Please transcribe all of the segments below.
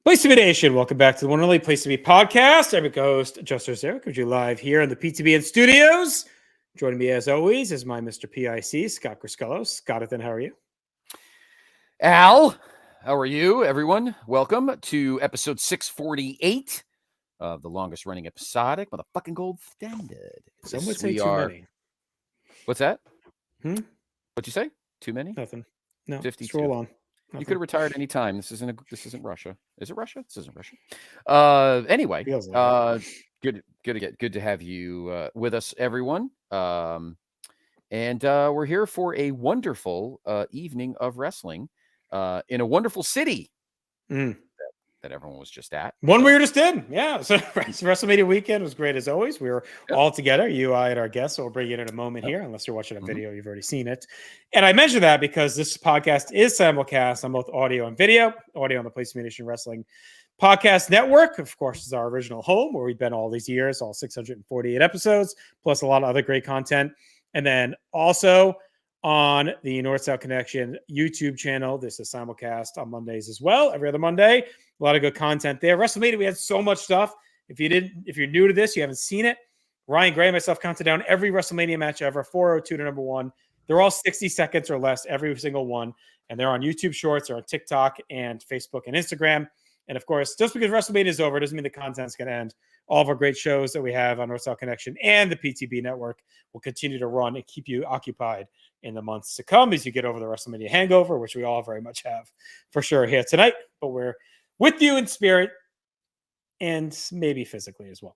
Place to be Nation, welcome back to the one and only Place to Be podcast. I'm your host, Juster Eric, with you live here in the PTBN studios. Joining me as always is my Mr. PIC, Scott Criscullo. Scottathan, how are you? Al, how are you, everyone? Welcome to episode 648 of the longest running episodic motherfucking gold standard. Some would say too many. What's that? What'd you say? Too many? Nothing. No, 52. just roll on. Nothing. You could have retired any time. This isn't Russia. Is it Russia? This isn't Russia. Anyway, good to have you with us, everyone. And we're here for a wonderful evening of wrestling in a wonderful city that everyone was just at. One we were just in. Yeah. So WrestleMania weekend was great as always. We were all together, you, I, and our guests. So we'll bring you in a moment here, unless you're watching a video, you've already seen it. And I mentioned that because this podcast is simulcast on both audio and video. Audio on the Place to Be Nation Wrestling Podcast Network, of course, is our original home where we've been all these years, all 648 episodes, plus a lot of other great content. And then also on the North-South Connection YouTube channel. This is simulcast on Mondays as well, every other Monday. A lot of good content there. WrestleMania, we had so much stuff. If you're new to this, you haven't seen it, Ryan Gray and myself counted down every WrestleMania match ever, 402 to number one. They're all 60 seconds or less, every single one. And they're on YouTube Shorts, they're on TikTok and Facebook and Instagram. And of course, just because WrestleMania is over doesn't mean the content's going to end. All of our great shows that we have on North-South Connection and the PTB Network will continue to run and keep you occupied in the months to come as you get over the WrestleMania hangover, which we all very much have for sure here tonight. But we're with you in spirit and maybe physically as well.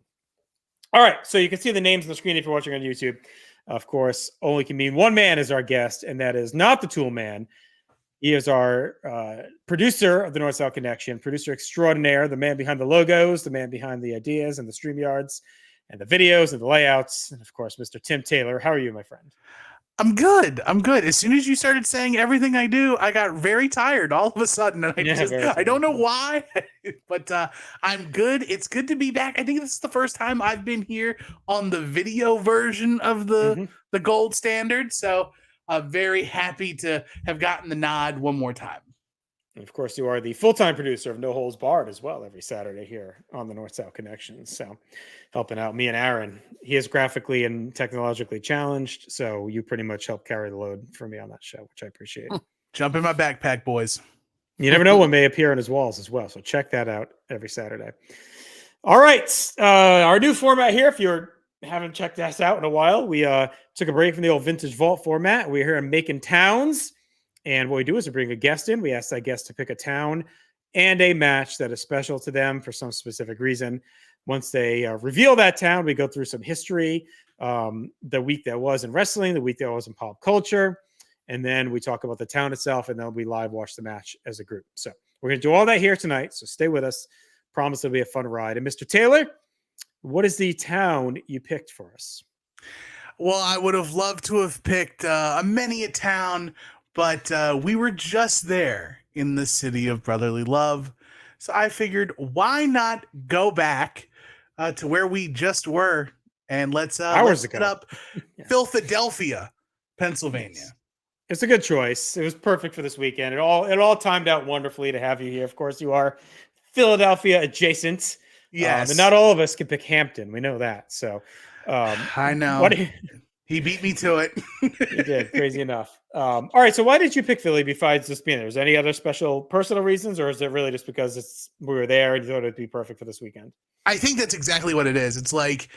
All right, so you can see the names on the screen if you're watching on YouTube. Of course, only can mean one man is our guest, and that is not the Tool Man. He is our producer of the North-South Connection, producer extraordinaire, the man behind the logos, the man behind the ideas and the StreamYards and the videos and the layouts, and of course, Mr. Tim Taylor. How are you, my friend? I'm good. As soon as you started saying everything I do, I got very tired all of a sudden. And I don't know why, but I'm good. It's good to be back. I think this is the first time I've been here on the video version of the gold standard. So I'm very happy to have gotten the nod one more time. And of course, you are the full-time producer of No Holds Barred as well every Saturday here on the North-South Connection. So helping out me and Aaron. He is graphically and technologically challenged, so you pretty much help carry the load for me on that show, which I appreciate. Jump in my backpack, boys. You never know what may appear on his walls as well, so check that out every Saturday. All right, our new format here, if you haven't checked us out in a while, we took a break from the old Vintage Vault format. We're here in Macon Towns. And what we do is we bring a guest in. We ask that guest to pick a town and a match that is special to them for some specific reason. Once they reveal that town, we go through some history, the week that was in wrestling, the week that was in pop culture, and then we talk about the town itself, and then we live watch the match as a group. So we're going to do all that here tonight, so stay with us. Promise it'll be a fun ride. And Mr. Taylor, what is the town you picked for us? Well, I would have loved to have picked many a town, but we were just there in the city of brotherly love. So I figured, why not go back to where we just were, and let's set up Philadelphia, Pennsylvania. It's a good choice. It was perfect for this weekend. It all timed out wonderfully to have you here. Of course, you are Philadelphia adjacent. Yes. But not all of us can pick Hampton. We know that. So I know. He beat me to it. He did, crazy enough. All right, so why did you pick Philly besides just being there? Is there any other special personal reasons, or is it really just because we were there and you thought it'd be perfect for this weekend? I think that's exactly what it is. It's like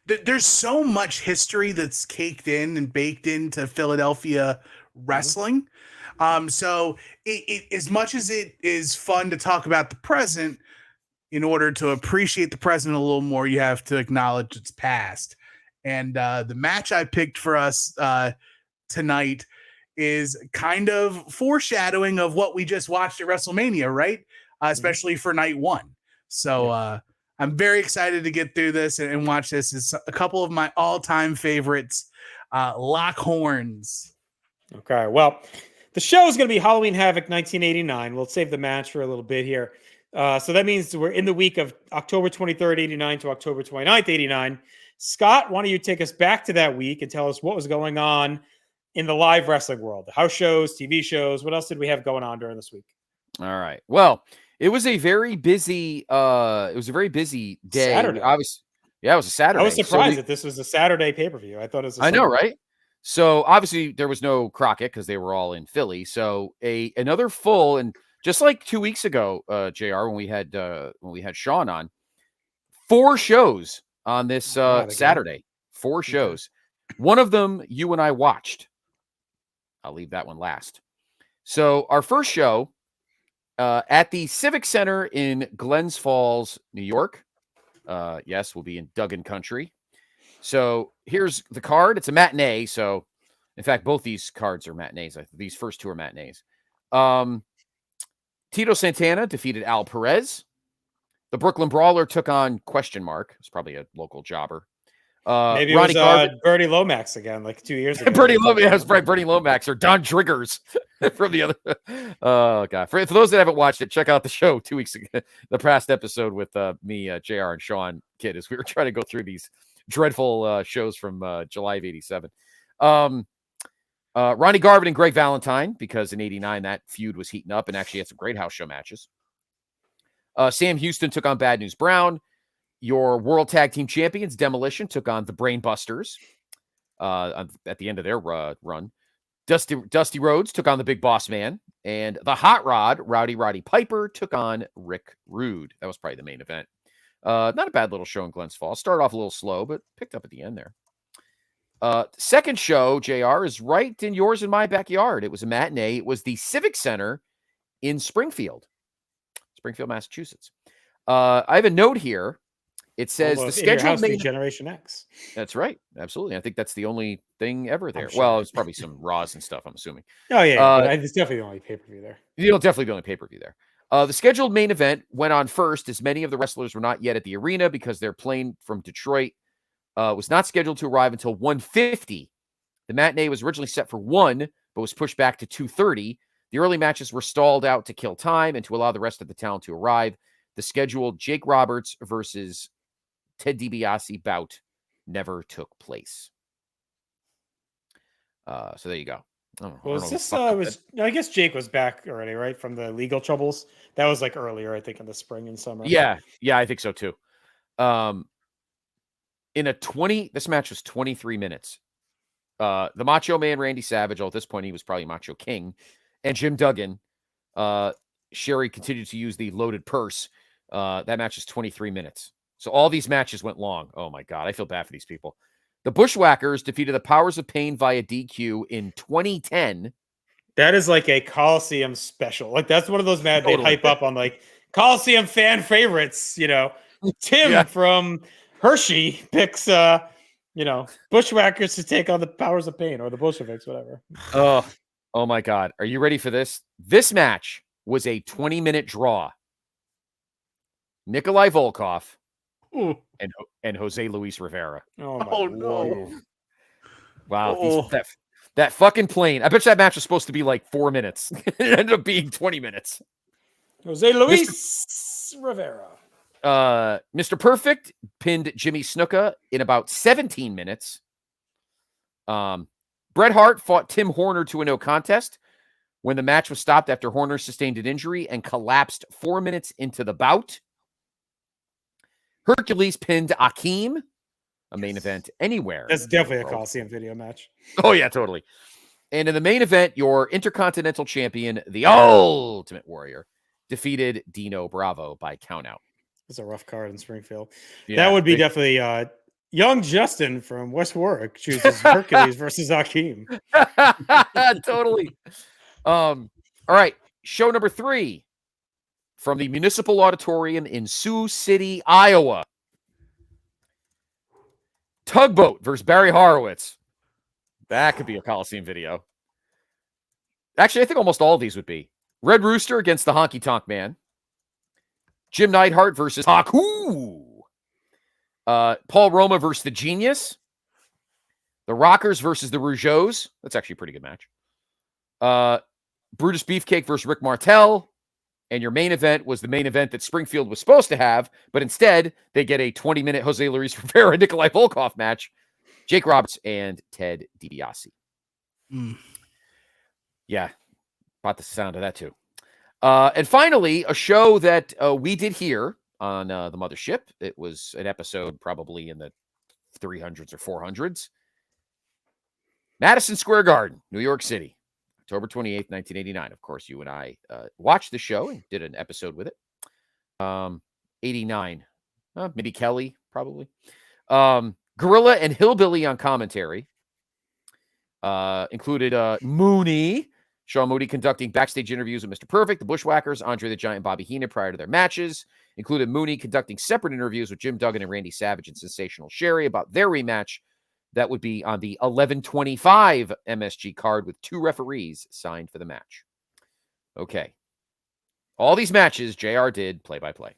there's so much history that's caked in and baked into Philadelphia wrestling. So as much as it is fun to talk about the present, in order to appreciate the present a little more, you have to acknowledge its past. And the match I picked for us tonight is kind of foreshadowing of what we just watched at WrestleMania, right? Especially for night one. So I'm very excited to get through this and watch this. It's a couple of my all-time favorites, Lock Horns. Okay, well, the show is going to be Halloween Havoc 1989. We'll save the match for a little bit here. So that means we're in the week of October 23rd, 89 to October 29th, 89. Scott, why don't you take us back to that week and tell us what was going on in the live wrestling world, the house shows, TV shows. What else did we have going on during this week? All right. Well, It was a very busy day. Saturday. Obviously, yeah, it was a Saturday. I was surprised that this was a Saturday pay-per-view. I thought it was I know, right? So obviously there was no Crockett because they were all in Philly. So another full, and just like 2 weeks ago, JR, when we had Sean on, 4 shows on this Saturday. 4 shows. Okay. One of them you and I watched. I'll leave that one last. So our first show at the Civic Center in Glens Falls, New York. Yes, we'll be in Duggan Country. So here's the card. It's a matinee. So, in fact, both these cards are matinees. These first 2 are matinees. Tito Santana defeated Al Perez. The Brooklyn Brawler took on Question Mark. It's probably a local jobber. Maybe Ronnie it was Bertie Lomax again, like 2 years ago. Bertie Lomax, that's right. Bertie Lomax or Don Driggers from the other. Oh God! For those that haven't watched it, check out the show 2 weeks ago, the past episode with me, JR, and Sean Kidd, as we were trying to go through these dreadful shows from July of '87. Ronnie Garvin and Greg Valentine, because in '89 that feud was heating up and actually had some great house show matches. Sam Houston took on Bad News Brown. Your World Tag Team Champions, Demolition, took on the Brainbusters at the end of their run. Dusty Rhodes took on the Big Boss Man. And the Hot Rod, Rowdy Roddy Piper, took on Rick Rude. That was probably the main event. Not a bad little show in Glens Falls. Started off a little slow, but picked up at the end there. Second show, JR, is right in yours and my backyard. It was a matinee. It was the Civic Center in Springfield, Massachusetts. I have a note here. It says the scheduled main Generation X. That's right. Absolutely. I think that's the only thing ever there. Sure. Well, it's probably some Raws and stuff, I'm assuming. Oh, yeah. But it's definitely the only pay-per-view there. Definitely the only pay-per-view there. The scheduled main event went on first, as many of the wrestlers were not yet at the arena because their plane from Detroit was not scheduled to arrive until 1:50. The matinee was originally set for 1, but was pushed back to 2:30. The early matches were stalled out to kill time and to allow the rest of the talent to arrive. The scheduled Jake Roberts versus Ted DiBiase bout never took place. So there you go. I guess Jake was back already, right? From the legal troubles. That was like earlier, I think, in the spring and summer. Yeah, I think so too. This match was 23 minutes. The Macho Man, Randy Savage, at this point, he was probably Macho King, and Jim Duggan. Sherry continued to use the loaded purse. That match is 23 minutes. So all these matches went long. Oh my God, I feel bad for these people. The Bushwhackers defeated the Powers of Pain via DQ in 2010. That is like a Coliseum special. Like that's one of those they hype up on like Coliseum fan favorites. Tim from Hershey picks Bushwhackers to take on the Powers of Pain or the Bolsheviks, whatever. Oh my God. Are you ready for this? This match was a 20-minute draw. Nikolai Volkov and Jose Luis Rivera. Oh no. Wow. That fucking plane. I bet you that match was supposed to be like 4 minutes. It ended up being 20 minutes. Jose Luis Rivera. Mr. Perfect pinned Jimmy Snuka in about 17 minutes. Bret Hart fought Tim Horner to a no contest when the match was stopped after Horner sustained an injury and collapsed 4 minutes into the bout. Hercules pinned Akeem, a main event anywhere. That's definitely a Coliseum video match. Oh, yeah, totally. And in the main event, your Intercontinental Champion, the Ultimate Warrior, defeated Dino Bravo by countout. It's a rough card in Springfield. Yeah, that would be definitely young Justin from West Warwick chooses Hercules versus Akeem. Totally. All right. Show number 3 from the Municipal Auditorium in Sioux City, Iowa. Tugboat versus Barry Horowitz. That could be a Coliseum video. Actually, I think almost all of these would be. Red Rooster against the Honky Tonk Man. Jim Neidhart versus Haku. Paul Roma versus the Genius. The Rockers versus the Rougeaus. That's actually a pretty good match. Brutus Beefcake versus Rick Martel. And your main event was the main event that Springfield was supposed to have, but instead they get a 20-minute Jose Luis Rivera Nikolai Volkov match. Jake Roberts and Ted DiBiase. Yeah, bought the sound of that too. And finally, a show that we did here on the Mothership. It was an episode probably in the 300s or 400s. Madison Square Garden, New York City, October 28th, 1989. Of course, you and I watched the show and did an episode with it. 89. Maybe Kelly, probably. Gorilla and Hillbilly on commentary. Included Mooney. Sean Mooney conducting backstage interviews with Mr. Perfect, the Bushwhackers, Andre the Giant, Bobby Heenan prior to their matches. Included Mooney conducting separate interviews with Jim Duggan and Randy Savage and Sensational Sherry about their rematch. That would be on the 11/25 MSG card with 2 referees signed for the match. Okay. All these matches, JR did play-by-play.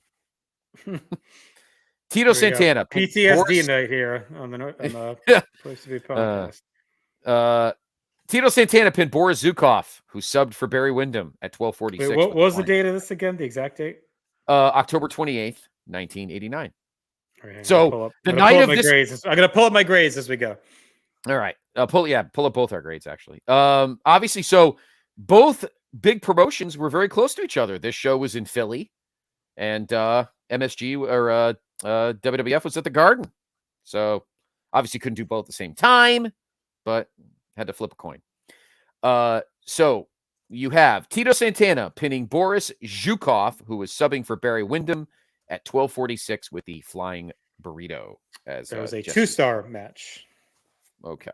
Tito Santana. PTSD night here on the Place to Be podcast. Tito Santana pinned Boris Zukov, who subbed for Barry Windham at 12:46. Wait, what was the date of this again? The exact date? October 28th, 1989. Right, so the night of this, I'm gonna pull up my grades as we go. All right, pull up both our grades actually. Obviously, so both big promotions were very close to each other. This show was in Philly, and MSG or WWF was at the Garden. So obviously couldn't do both at the same time, but had to flip a coin. So you have Tito Santana pinning Boris Zhukov, who was subbing for Barry Windham at 12:46 with the Flying Burrito. As that was a 2-star match. Okay.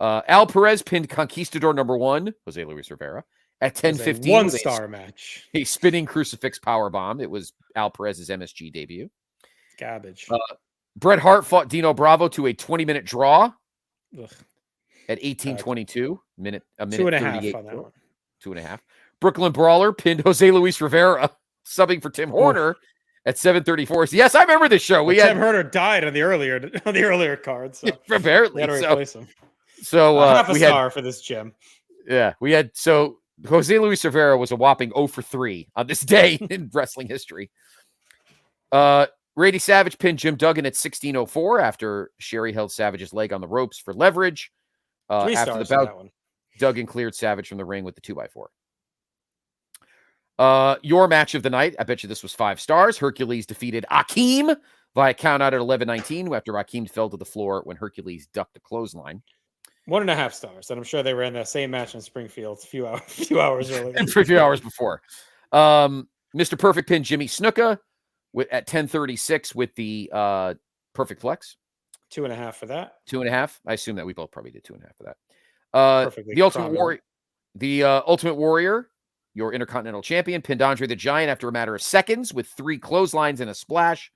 Al Perez pinned Conquistador #1, Jose Luis Rivera, at 10:15. 1-star match. A spinning crucifix powerbomb. It was Al Perez's MSG debut. Garbage. Bret Hart fought Dino Bravo to a 20-minute draw. Ugh. At 18:22, a minute 2.5 on that one. 2.5. Brooklyn Brawler pinned Jose Luis Rivera, subbing for Tim Horner at 7:34. So yes, I remember this show. Tim Horner died on the earlier card, so apparently we had to replace him. So half a star for this gem. Yeah, we had Jose Luis Rivera was a whopping 0 for 3 on this day in wrestling history. Randy Savage pinned Jim Duggan at 16:04 after Sherry held Savage's leg on the ropes for leverage. 3 after stars the bout, that one. Duggan cleared Savage from the ring with the 2x4. Your match of the night, I bet you this was 5 stars. Hercules defeated Akeem via count out at 11:19 after Akeem fell to the floor when Hercules ducked a clothesline. 1.5 stars, and I'm sure they ran that same match in Springfield a few hours earlier. A few hours before. Mr. Perfect pinned Jimmy Snuka at 10:36 with the Perfect Flex. 2.5 for that. 2.5. I assume that we both probably did 2.5 for that. The Ultimate Warrior, your Intercontinental Champion, pinned Andre the Giant after a matter of seconds with 3 clotheslines and a splash.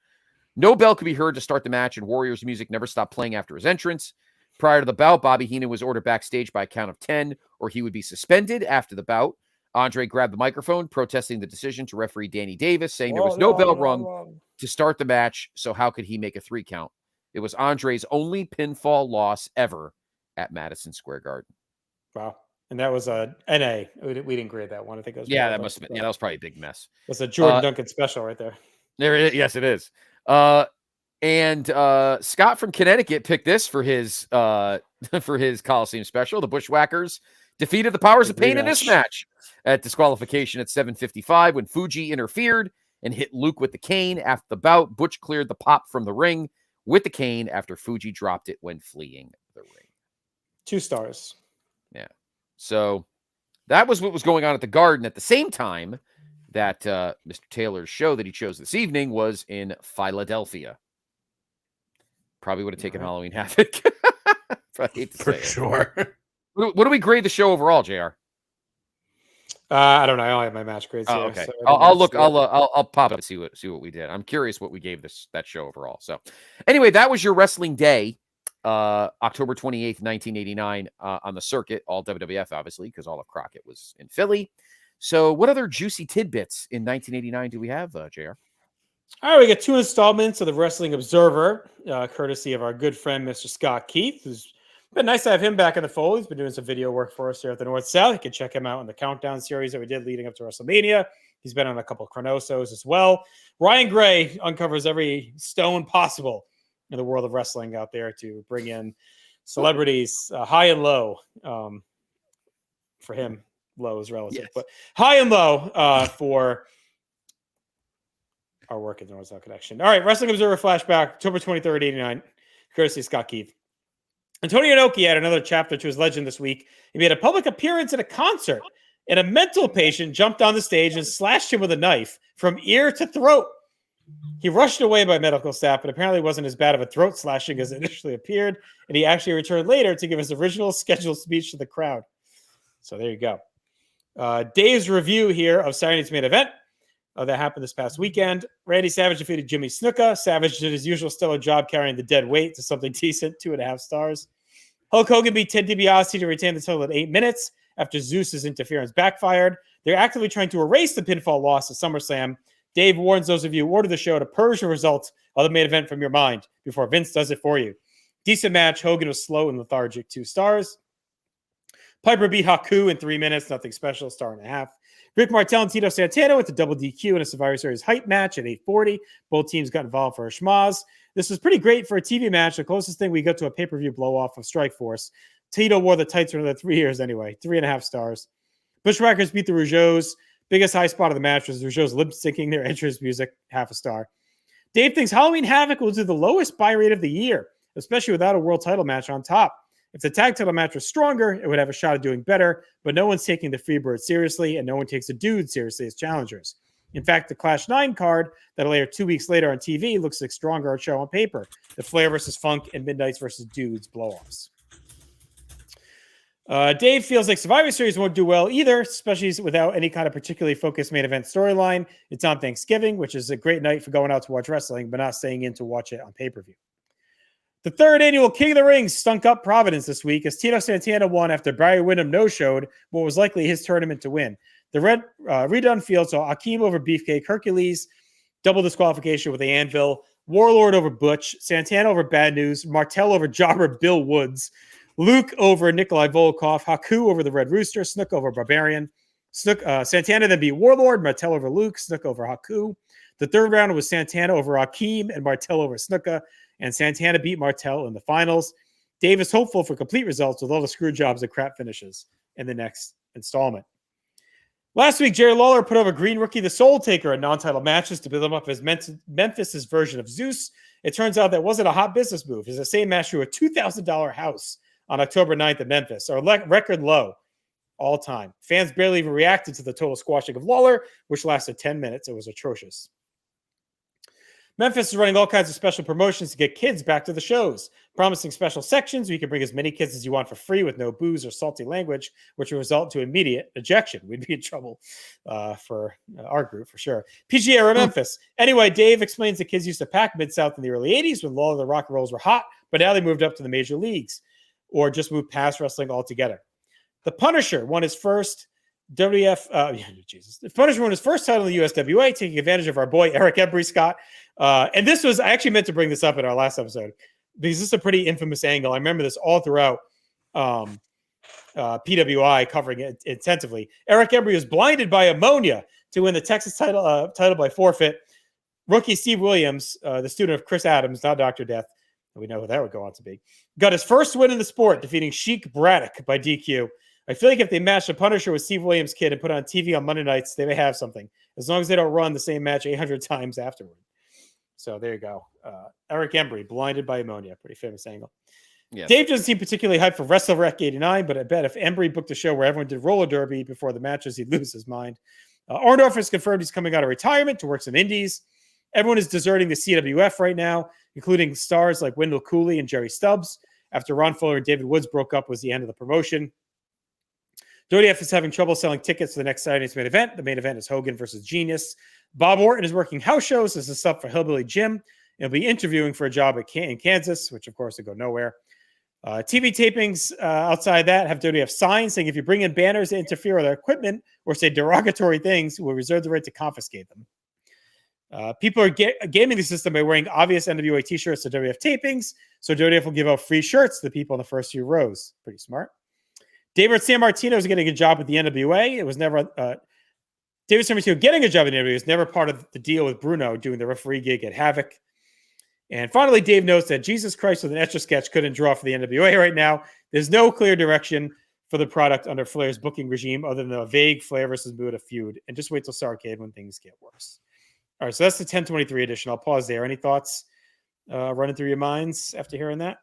No bell could be heard to start the match, and Warrior's music never stopped playing after his entrance. Prior to the bout, Bobby Heenan was ordered backstage by a count of 10, or he would be suspended after the bout. Andre grabbed the microphone, protesting the decision to referee Danny Davis, saying there was no bell rung to start the match, so how could he make a 3 count? It was Andre's only pinfall loss ever at Madison Square Garden. Wow. And that was a NA. We didn't grade that one. I think it was. Yeah, that must have been. Yeah, that was probably a big mess. That's a Jordan Duncan special right there. There it is. Yes, it is. And Scott from Connecticut picked this for his Coliseum special. The Bushwhackers defeated the Powers of Pain in this match at disqualification at 7:55 when Fuji interfered and hit Luke with the cane. After the bout, Butch cleared the pop from the ring with the cane after Fuji dropped it when fleeing the ring. 2 stars. Yeah. So that was what was going on at the Garden at the same time that Mr. Taylor's show that he chose this evening was in Philadelphia. Probably would have taken Halloween Havoc. I hate to say it. Sure. What do we grade the show overall, JR? I don't know. I only have my match grades here. Okay. So I'll look. I'll pop up and see what we did. I'm curious what we gave that show overall. So, anyway, that was your wrestling day, October 28th, 1989, on the circuit. All WWF, obviously, because all of Crockett was in Philly. So, what other juicy tidbits in 1989 do we have, JR? All right, we got 2 installments of the Wrestling Observer, courtesy of our good friend, Mr. Scott Keith, who's been nice to have him back in the fold. He's been doing some video work for us here at the North South. You can check him out in the Countdown series that we did leading up to WrestleMania. He's been on a couple of Chronosos as well. Ryan Gray uncovers every stone possible in the world of wrestling out there to bring in celebrities high and low for him. low is relative, Yes. but high and low for our work at the North South Connection. All right, Wrestling Observer flashback, October 23rd, 89, courtesy of Scott Keith. Antonio Inoki had another chapter to his legend this week. He made a public appearance at a concert, and a mental patient jumped on the stage and slashed him with a knife from ear to throat. He rushed away by medical staff, but apparently wasn't as bad of a throat slashing as it initially appeared, and he actually returned later to give his original scheduled speech to the crowd. So there you go. Dave's review here of Saturday night's main event that happened this past weekend. Randy Savage defeated Jimmy Snuka. Savage did his usual stellar job carrying the dead weight to something decent, 2.5 stars. Hulk Hogan beat Ted DiBiase to retain the title at 8 minutes after Zeus's interference backfired. They're actively trying to erase the pinfall loss at SummerSlam. Dave warns those of you who order the show to purge the results of the main event from your mind before Vince does it for you. Decent match. Hogan was slow and lethargic, 2 stars. Piper beat Haku in 3 minutes, nothing special, 1.5 stars. Rick Martel and Tito Santana with the double DQ in a Survivor Series hype match at 8:40. Both teams got involved for a schmoz. This was pretty great for a TV match, the closest thing we got to a pay-per-view blow-off of Strikeforce. Tito wore the tights for another 3 years anyway, 3.5 stars. Bushwhackers beat the Rougeaus. Biggest high spot of the match was the Rougeaus lip-syncing their entrance music, 0.5 star. Dave thinks Halloween Havoc will do the lowest buy rate of the year, especially without a world title match on top. If the tag title match was stronger, it would have a shot at doing better, but no one's taking the Freebird seriously, and no one takes the Dude seriously as challengers. In fact, the Clash 9 card that'll air 2 weeks later on TV looks like stronger show on paper. The Flair versus Funk and Midnights versus Dudes blow-offs. Dave feels like Survivor Series won't do well either, especially without any kind of particularly focused main event storyline. It's on Thanksgiving, which is a great night for going out to watch wrestling, but not staying in to watch it on pay-per-view. The 3rd annual King of the Ring stunk up Providence this week as Tito Santana won after Barry Windham no-showed what was likely his tournament to win. The redone field saw Akeem over Beefcake Hercules, double disqualification with the Anvil, Warlord over Butch, Santana over Bad News, Martel over Jobber Bill Woods, Luke over Nikolai Volkov, Haku over the Red Rooster, Snook over Barbarian. Santana then beat Warlord, Martel over Luke, Snook over Haku. The 3rd round was Santana over Akeem and Martel over Snuka, and Santana beat Martel in the finals. Dave is hopeful for complete results with all the screw jobs and crap finishes in the next installment. Last week, Jerry Lawler put over Green Rookie the Soul Taker in non-title matches to build him up as Memphis's version of Zeus. It turns out that wasn't a hot business move. It's the same match drew a $2,000 house on October 9th at Memphis, or record low all time. Fans barely even reacted to the total squashing of Lawler, which lasted 10 minutes. It was atrocious. Memphis is running all kinds of special promotions to get kids back to the shows, promising special sections where you can bring as many kids as you want for free with no booze or salty language, which will result to immediate ejection. We'd be in trouble for our group, for sure. PG era Memphis. Anyway, Dave explains the kids used to pack Mid-South in the early 80s when Lawler the Rock and Rolls were hot, but now they moved up to the major leagues or just moved past wrestling altogether. The Punisher won his first The Punisher won his first title in the USWA, taking advantage of our boy Eric Embry, Scott. And this was, I actually meant to bring this up in our last episode because this is a pretty infamous angle. I remember this all throughout PWI covering it intensively. Eric Embry was blinded by ammonia to win the Texas title by forfeit. Rookie Steve Williams, the student of Chris Adams, not Dr. Death, we know who that would go on to be, got his first win in the sport, defeating Sheik Braddock by DQ. I feel like if they match the Punisher with Steve Williams' kid and put it on TV on Monday nights, they may have something, as long as they don't run the same match 800 times afterward. So there you go. Eric Embry, blinded by ammonia. Pretty famous angle. Yes. Dave doesn't seem particularly hyped for WrestleRec 89, but I bet if Embry booked a show where everyone did roller derby before the matches, he'd lose his mind. Orndorff has confirmed he's coming out of retirement to work some indies. Everyone is deserting the CWF right now, including stars like Wendell Cooley and Jerry Stubbs. After Ron Fuller and David Woods broke up was the end of the promotion. WWF is having trouble selling tickets to the next Saturday's main event. The main event is Hogan versus Genius. Bob Orton is working house shows as a sub for Hillbilly Jim. He'll be interviewing for a job in Kansas, which of course will go nowhere. TV tapings outside that have WWF signs saying if you bring in banners that interfere with our equipment or say derogatory things, we'll reserve the right to confiscate them. People are gaming the system by wearing obvious NWA t-shirts to WWF tapings, so WWF will give out free shirts to the people in the first few rows. Pretty smart. David Sammartino is getting a job with the NWA. It was never David Sammartino getting a job in the NWA was never part of the deal with Bruno doing the referee gig at Havoc. And finally, Dave notes that Jesus Christ with an Etch-a-Sketch couldn't draw for the NWA right now. There's no clear direction for the product under Flair's booking regime other than a vague Flair versus Muta feud. And just wait till Starrcade when things get worse. All right, so that's the 1023 edition. I'll pause there. Any thoughts running through your minds after hearing that?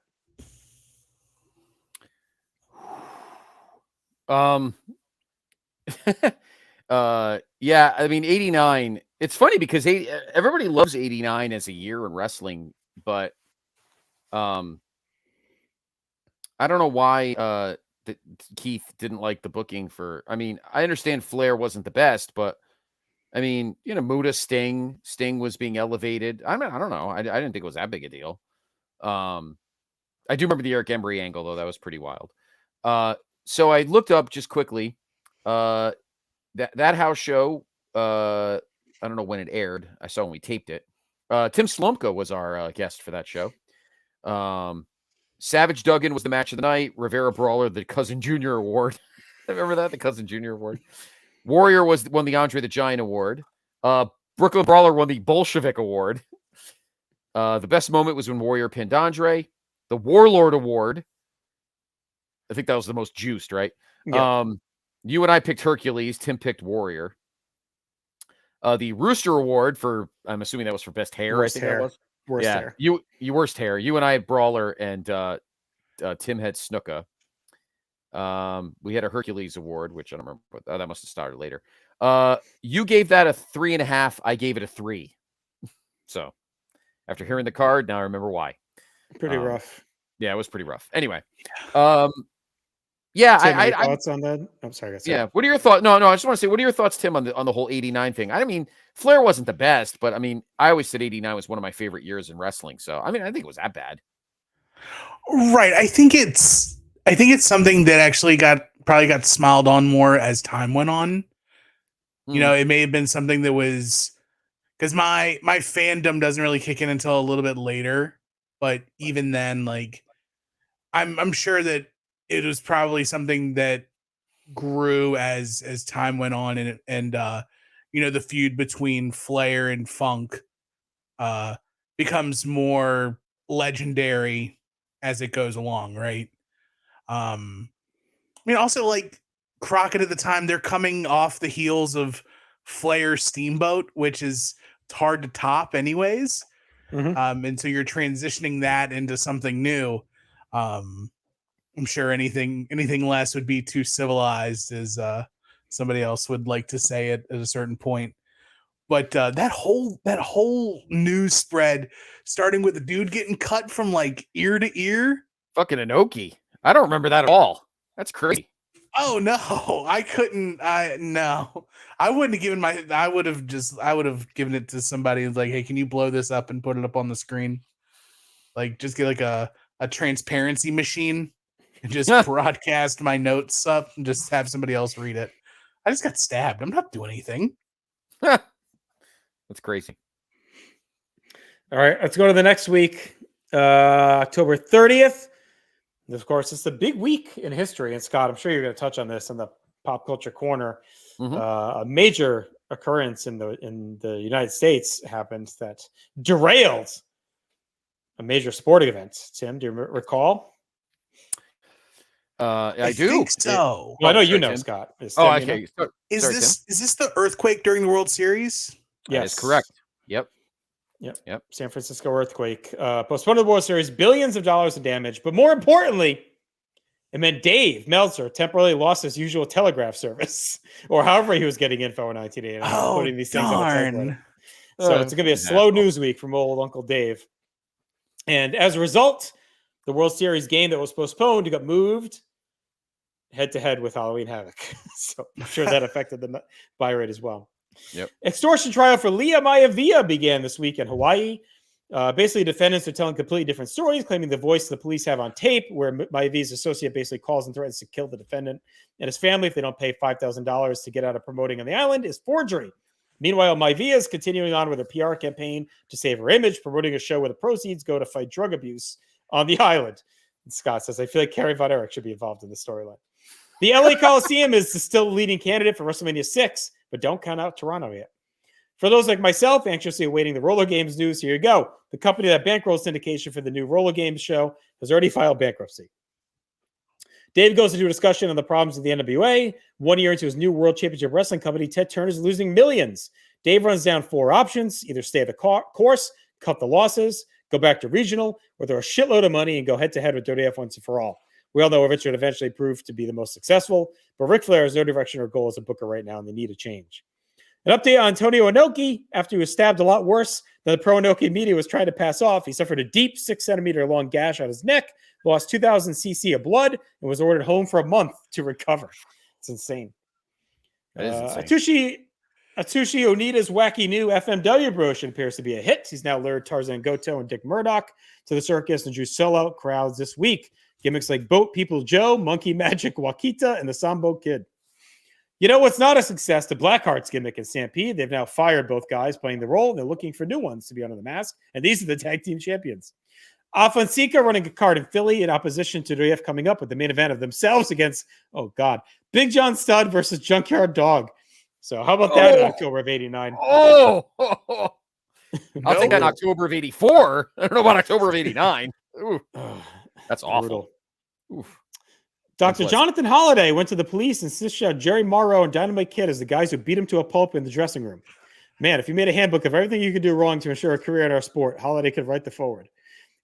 Yeah, I mean, 89. It's funny because everybody loves 89 as a year in wrestling, but I don't know why Keith didn't like the booking for. I mean, I understand Flair wasn't the best, but I mean, Muta, Sting was being elevated. I mean, I don't know. I didn't think it was that big a deal. I do remember the Eric Embry angle though. That was pretty wild. So I looked up just quickly. That house show. I don't know when it aired. I saw when we taped it. Tim Slomka was our guest for that show. Savage Duggan was the match of the night. Rivera Brawler, the Cousin Junior Award. Remember that? The Cousin Junior Award. Warrior won the Andre the Giant Award. Brooklyn Brawler won the Bolshevik Award. The best moment was when Warrior pinned Andre. The Warlord Award. I think that was the most juiced, right? Yeah. You and I picked Hercules. Tim picked Warrior. The Rooster Award for, I'm assuming that was for best hair. Worst I think hair. that was. Worst hair. You worst hair. You and I had Brawler, and Tim had Snuka. We had a Hercules Award, which I don't remember, but that must have started later. You gave that a 3.5. I gave it a 3. So after hearing the card, now I remember why. Pretty rough. Yeah, it was pretty rough. Anyway, Tim, any thoughts on that? I'm sorry. Yeah. What are your thoughts? No. I just want to say, what are your thoughts, Tim, on the whole 89 thing? I mean, Flair wasn't the best, but I mean, I always said 89 was one of my favorite years in wrestling. So I mean, I think it was that bad. Right. I think it's something that actually probably got smiled on more as time went on. It may have been something that was, because my fandom doesn't really kick in until a little bit later. But even then, like, I'm sure that it was probably something that grew as time went on, and the feud between Flair and Funk becomes more legendary as it goes along, right? I mean, also, like, Crockett at the time, they're coming off the heels of Flair Steamboat, which is hard to top anyways. Mm-hmm. And so you're transitioning that into something new. I'm sure anything less would be too civilized, as somebody else would like to say it at a certain point. But that whole news spread, starting with the dude getting cut from like ear to ear. Fucking Inoki. I don't remember that at all. That's crazy. Oh no, I couldn't. No, I wouldn't have given I would have given it to somebody who's like, hey, can you blow this up and put it up on the screen? Like, just get like a transparency machine and just broadcast my notes up and just have somebody else read it. I just got stabbed. I'm not doing anything. That's crazy. All right, let's go to the next week, October 30th. And of course, it's the big week in history. And Scott, I'm sure you're going to touch on this in the pop culture corner. Mm-hmm. A major occurrence in the United States happened that derailed a major sporting event. Tim, do you recall? I do think so. I know you know, Tim. Scott. Okay. Is this the earthquake during the World Series? Yes, that is correct. Yep. San Francisco earthquake postponed the World Series, billions of dollars of damage, but more importantly, it meant Dave Meltzer temporarily lost his usual telegraph service, or however he was getting info in 1989, putting these things on a template. So it's going to be a slow news week from old Uncle Dave. And as a result, the World Series game that was postponed got moved head-to-head with Halloween Havoc. So I'm sure that affected the buy rate as well. Yep. Extortion trial for Leah Maivia began this week in Hawaii. Basically, defendants are telling completely different stories, claiming the voice the police have on tape, where Maivia's associate basically calls and threatens to kill the defendant and his family if they don't pay $5,000 to get out of promoting on the island, is forgery. Meanwhile, Maivia is continuing on with her PR campaign to save her image, promoting a show where the proceeds go to fight drug abuse on the island. And Scott says, I feel like Kerry Von Erich should be involved in the storyline. The LA Coliseum is still the leading candidate for WrestleMania 6, but don't count out Toronto yet. For those like myself anxiously awaiting the Roller Games news, here you go. The company that bankrolls syndication for the new Roller Games show has already filed bankruptcy. Dave goes into a discussion on the problems of the NWA. 1 year into his new World Championship Wrestling company, Ted Turner's losing millions. Dave runs down 4 options: either stay the course, cut the losses, go back to regional, or throw a shitload of money and go head-to-head with WWF once and for all. We all know Richard eventually proved to be the most successful, but Ric Flair has no direction or goal as a booker right now, and they need a change. An update on Antonio Inoki. After he was stabbed a lot worse than the pro Inoki media was trying to pass off, he suffered a deep 6-centimeter long gash on his neck, lost 2,000 cc of blood, and was ordered home for a month to recover. It's insane. That is insane. Atsushi Onita's wacky new FMW promotion appears to be a hit. He's now lured Tarzan Goto and Dick Murdoch to the circus and drew sellout crowds this week. Gimmicks like Boat People Joe, Monkey Magic Wakita, and the Sambo Kid. You know what's not a success? The Blackhearts gimmick in Stampede. They've now fired both guys playing the role, and they're looking for new ones to be under the mask. And these are the tag team champions. Afonseca running a card in Philly in opposition to WF coming up with the main event of themselves against, Big John Studd versus Junkyard Dog. So how about that in October of 89? I'll take that in October of 84. I don't know about October of 89. Ooh, that's awful. Oof. Dr. Jonathan Holliday went to the police and snitched out Jerry Morrow and Dynamite Kid as the guys who beat him to a pulp in the dressing room. Man, if you made a handbook of everything you could do wrong to ensure a career in our sport, Holliday could write the forward.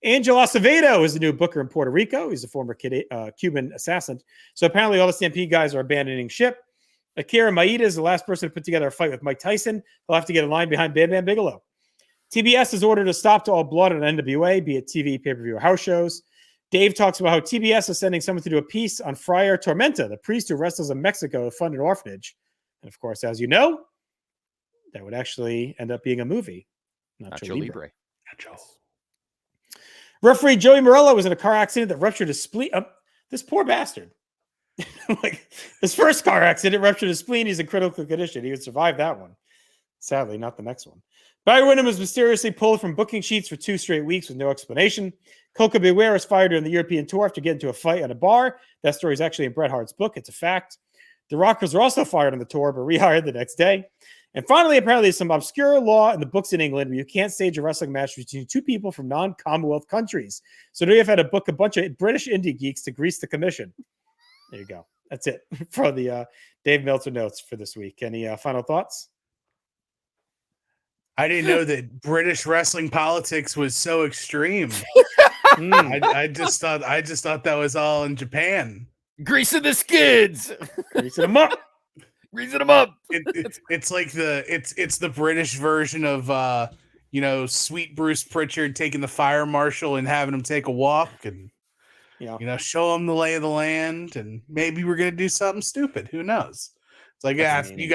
Angel Acevedo is the new booker in Puerto Rico. He's a former Cuban assassin. So apparently all the Stampede guys are abandoning ship. Akira Maeda is the last person to put together a fight with Mike Tyson. He'll have to get in line behind Bam Bam Bigelow. TBS has ordered a stop to all blood on NWA, be it TV, pay-per-view, or house shows. Dave talks about how TBS is sending someone to do a piece on Friar Tormenta, the priest who wrestles in Mexico to fund an orphanage. And of course, as you know, that would actually end up being a movie. Nacho Libre. Nacho. Referee Joey Morello was in a car accident that ruptured his spleen. This poor bastard. His first car accident ruptured his spleen. He's in critical condition. He would survive that one. Sadly, not the next one. Barry Windham was mysteriously pulled from booking sheets for 2 straight weeks with no explanation. Coca Beware was fired during the European tour after getting into a fight at a bar. That story is actually in Bret Hart's book. It's a fact. The Rockers were also fired on the tour, but rehired the next day. And finally, apparently, some obscure law in the books in England where you can't stage a wrestling match between 2 people from non-Commonwealth countries. So WF had to book a bunch of British indie geeks to grease the commission. There you go. That's it for the Dave Meltzer notes for this week. Any final thoughts? I didn't know that British wrestling politics was so extreme. I just thought that was all in Japan. Greasing the skids. Greasing them up. Greasing them up. It's like it's the British version of Sweet Bruce Pritchard taking the fire marshal and having him take a walk and show him the lay of the land, and maybe we're gonna do something stupid. Who knows? It's like, you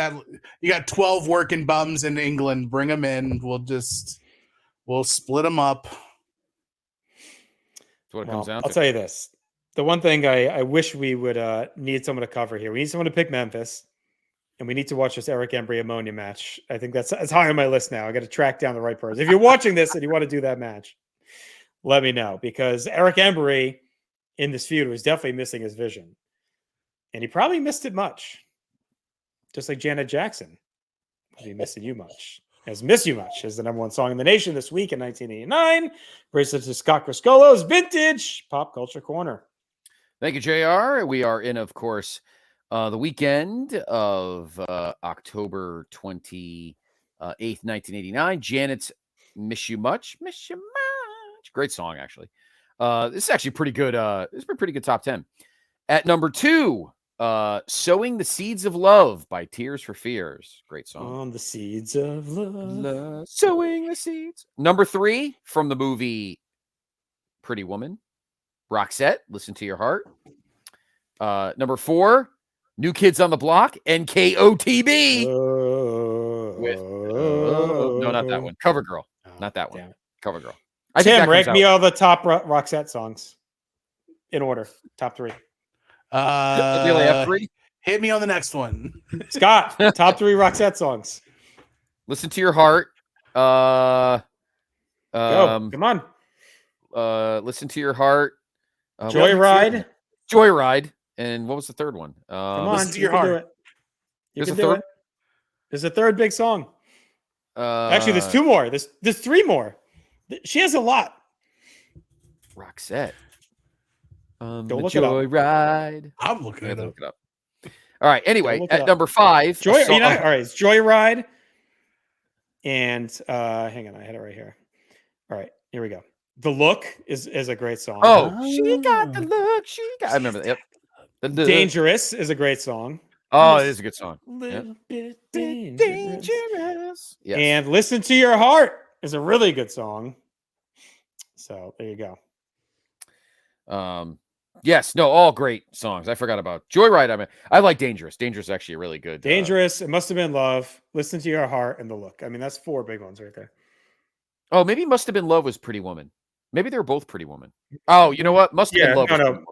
got 12 working bums in England. Bring them in. We'll split them up. That's what it comes down to. I'll tell you this: the one thing I wish we would need someone to cover here. We need someone to pick Memphis, and we need to watch this Eric Embry ammonia match. I think that's high on my list now. I got to track down the right person. If you're watching this and you want to do that match, let me know, because Eric Embry in this feud was definitely missing his vision, and he probably missed it much. Just like Janet Jackson will be missing you much. As Miss You Much is the #1 song in the nation this week in 1989. Bracelet to Scott Criscolo's Vintage Pop Culture Corner. Thank you, JR. We are in, of course, the weekend of October 28th, 1989. Janet's Miss You Much. Miss You Much. Great song, actually. This is actually pretty good. This is a pretty good top 10. At number 2, Sowing the Seeds of Love by Tears for Fears. Great song. On the seeds of love. Sowing the seeds. Number 3 from the movie Pretty Woman. Roxette, Listen to Your Heart. Number 4, New Kids on the Block, NKOTB. No, not that one. Cover Girl. Not that one. Cover Girl. Tim, rank me all the top Roxette songs in order. Top 3. Really have 3? Hit me on the next one. Scott, top 3 Roxette songs. Listen to Your Heart. Go. Come on. Listen to Your Heart. Joyride. Joyride. And what was the third one? Come on. Listen to Your Heart. You can do it. There's a third big song. Actually, there's 2 more. There's 3 more. She has a lot. Roxette. Don't look it up. Joyride. I'm looking it up. Look it up. All right. Anyway, Look it at up. number 5, All right, it's Joyride. And hang on, I had it right here. All right, here we go. The Look is a great song. Oh, she got the look. She got. I remember that. Yep. Dangerous is a great song. Oh, it is a good song. Little bit dangerous. Yes. And Listen to Your Heart is a really good song. So there you go. Yes, no, all great songs. I forgot about Joyride. I mean, I like Dangerous. Dangerous is actually a really good. Dangerous. It Must Have Been Love. Listen to Your Heart and The Look. I mean, that's 4 big ones right there. Oh, maybe Must Have Been Love was Pretty Woman. Maybe they were both Pretty Woman. Oh, you know what? Must Have Been Love. No.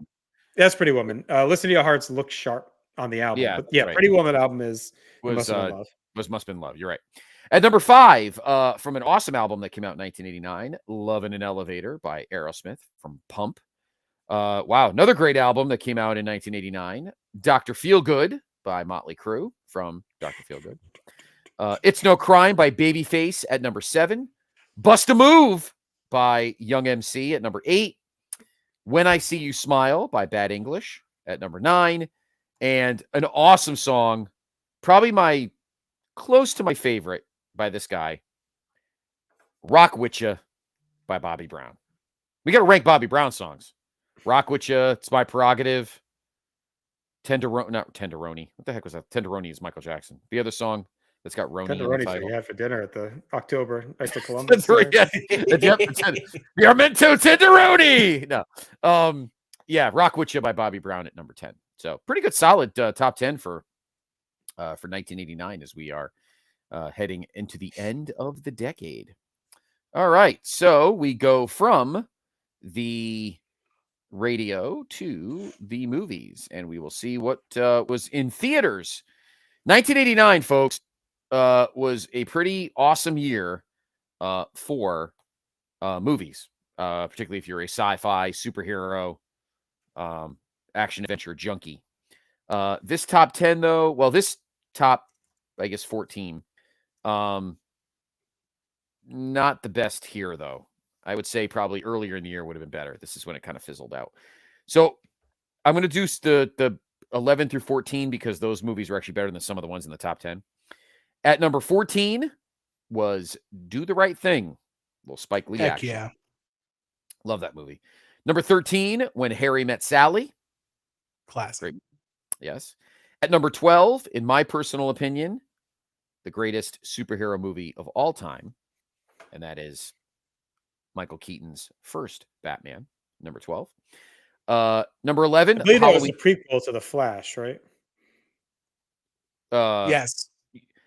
That's Pretty Woman. Listen to Your Heart's Look Sharp on the album. Yeah, but yeah, right. Pretty Woman album was Must Have Been Love. You're right. At number 5, from an awesome album that came out in 1989, Love in an Elevator by Aerosmith from Pump. Wow, another great album that came out in 1989, Dr. Feelgood by Motley Crue from Dr. Feelgood. It's No Crime by Babyface at number 7. Bust a Move by Young MC at number 8. When I See You Smile by Bad English at number 9. And an awesome song, probably close to my favorite by this guy, Rock Witcha by Bobby Brown. We got to rank Bobby Brown songs. Rock Witcha, It's My Prerogative. Not Tenderoni. What the heck was that? Tenderoni is Michael Jackson. The other song that's got Roni in the title. You had for dinner at the October night of Columbus. We are meant to Tenderoni. No. Yeah, Rock Witcha by Bobby Brown at number 10. So pretty good, solid top 10 for 1989 as we are heading into the end of the decade. All right, so we go from the radio to the movies, and we will see what was in theaters. 1989, folks, was a pretty awesome year for movies, particularly if you're a sci-fi superhero action adventure junkie. This top 10, though, well, this top, I guess, 14, not the best here, though. I would say probably earlier in the year would have been better. This is when it kind of fizzled out. So I'm going to do the 11 through 14 because those movies were actually better than some of the ones in the top 10. At number 14 was Do the Right Thing. Little Spike Lee action. Yeah. Love that movie. Number 13, When Harry Met Sally. Classic. Great. Yes. At number 12, in my personal opinion, the greatest superhero movie of all time, and that is Michael Keaton's first Batman, number 12. Number 11, I believe that was a prequel to The Flash, right? Yes.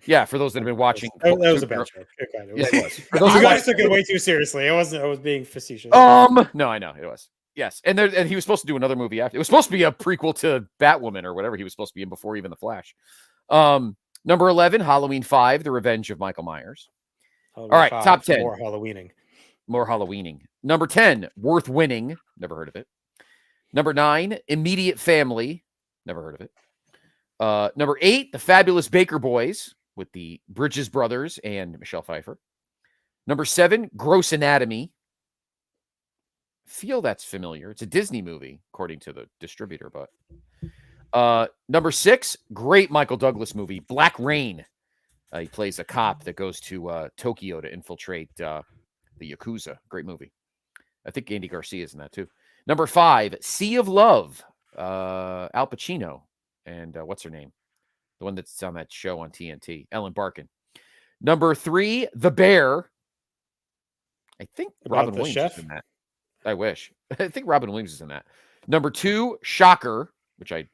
Yeah, for those that have been watching. That was a bad joke. It was. For those you guys took it way too seriously. I was being facetious. No, I know it was. Yes, and he was supposed to do another movie after. It was supposed to be a prequel to Batwoman or whatever he was supposed to be in before even The Flash. Number 11, Halloween 5, The Revenge of Michael Myers. Halloween All right, 5, top 10. More Halloweening. Number 10, Worth Winning. Never heard of it. Number 9, Immediate Family. Never heard of it. Number 8, The Fabulous Baker Boys with the Bridges brothers and Michelle Pfeiffer. Number 7, Gross Anatomy. Feel that's familiar. It's a Disney movie, according to the distributor. But number 6, great Michael Douglas movie, Black Rain. He plays a cop that goes to Tokyo to infiltrate the Yakuza. Great movie. I think Andy Garcia is in that too. Number 5, Sea of Love. Al Pacino and what's her name? The one that's on that show on TNT, Ellen Barkin. Number 3, The Bear. I think Robin Williams is in that. I wish. I think Robin Williams is in that. Number 2, Shocker, which I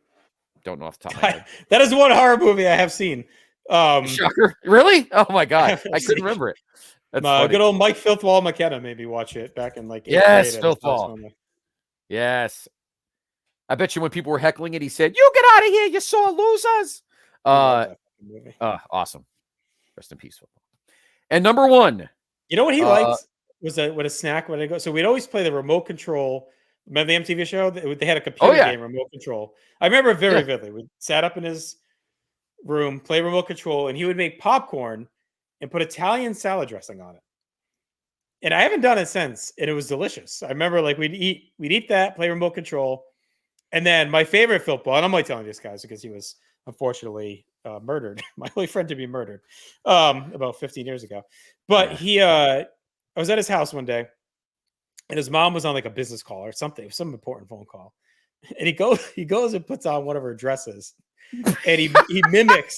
don't know off the top of my head. That is one horror movie I have seen. Shocker? Really? Oh my God. I couldn't remember it. That's good old Mike Filthwall McKenna maybe watch it back in like yes, Filthwall. Yes. I bet you when people were heckling it, he said, "You get out of here, you sore losers." Awesome. Rest in peace, Filthwall. And number 1. You know what he liked? Was a snack when I go. So we'd always play the remote control. Remember the MTV show? They had a computer game, remote control. I remember it very vividly. We sat up in his room, play remote control, and he would make popcorn and put Italian salad dressing on it. And I haven't done it since, and it was delicious. I remember like we'd eat that, play remote control, And then my favorite football, and I'm only telling these guys because he was unfortunately murdered, my only friend to be murdered about 15 years ago. But I was at his house one day, and his mom was on like a business call or something, some important phone call. And he goes and puts on one of her dresses, and he mimics,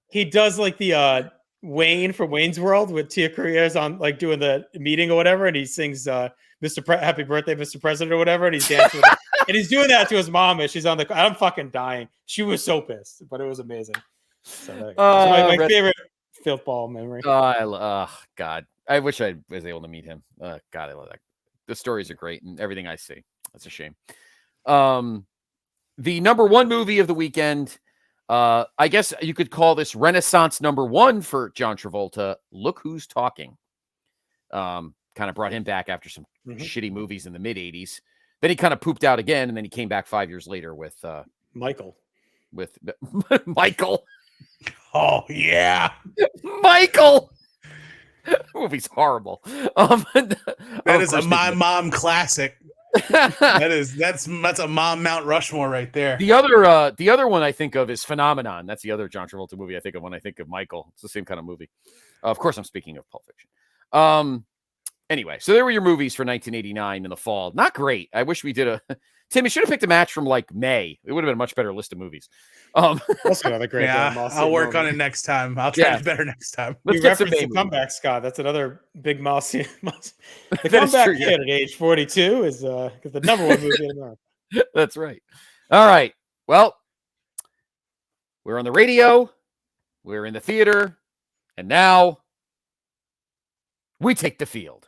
he does like the Wayne from Wayne's World with Tia Korea's on like doing the meeting or whatever, and he sings Happy Birthday, Mr. President or whatever, and he's dancing with and he's doing that to his mom and she's on the I'm fucking dying. She was so pissed, but it was amazing. So my favorite football memory. God. I wish I was able to meet him. God, I love that. The stories are great and everything I see. That's a shame. The number one movie of the weekend, I guess you could call this Renaissance number one for John Travolta. Look Who's Talking. Kind of brought him back after some shitty movies in the mid 80s. Then he kind of pooped out again, and then he came back 5 years later with Michael. With Michael. Oh yeah, Michael. Movie's horrible. That is a my mom classic. That's a mom Mount Rushmore right there. The other one I think of is Phenomenon. That's the other John Travolta movie I think of when I think of Michael. It's the same kind of movie. Of course, I'm speaking of Pulp Fiction. Anyway, so there were your movies for 1989 in the fall. Not great. I wish we did a. Tim, you should have picked a match from like May. It would have been a much better list of movies. That's another great. I'll work on it next time. I'll try to do better next time. You referenced the comeback, Scott. That's another big mouse. The comeback kid at age 42 is the number one movie in America. That's right. All right. Well, we're on the radio. We're in the theater. And now we take the field.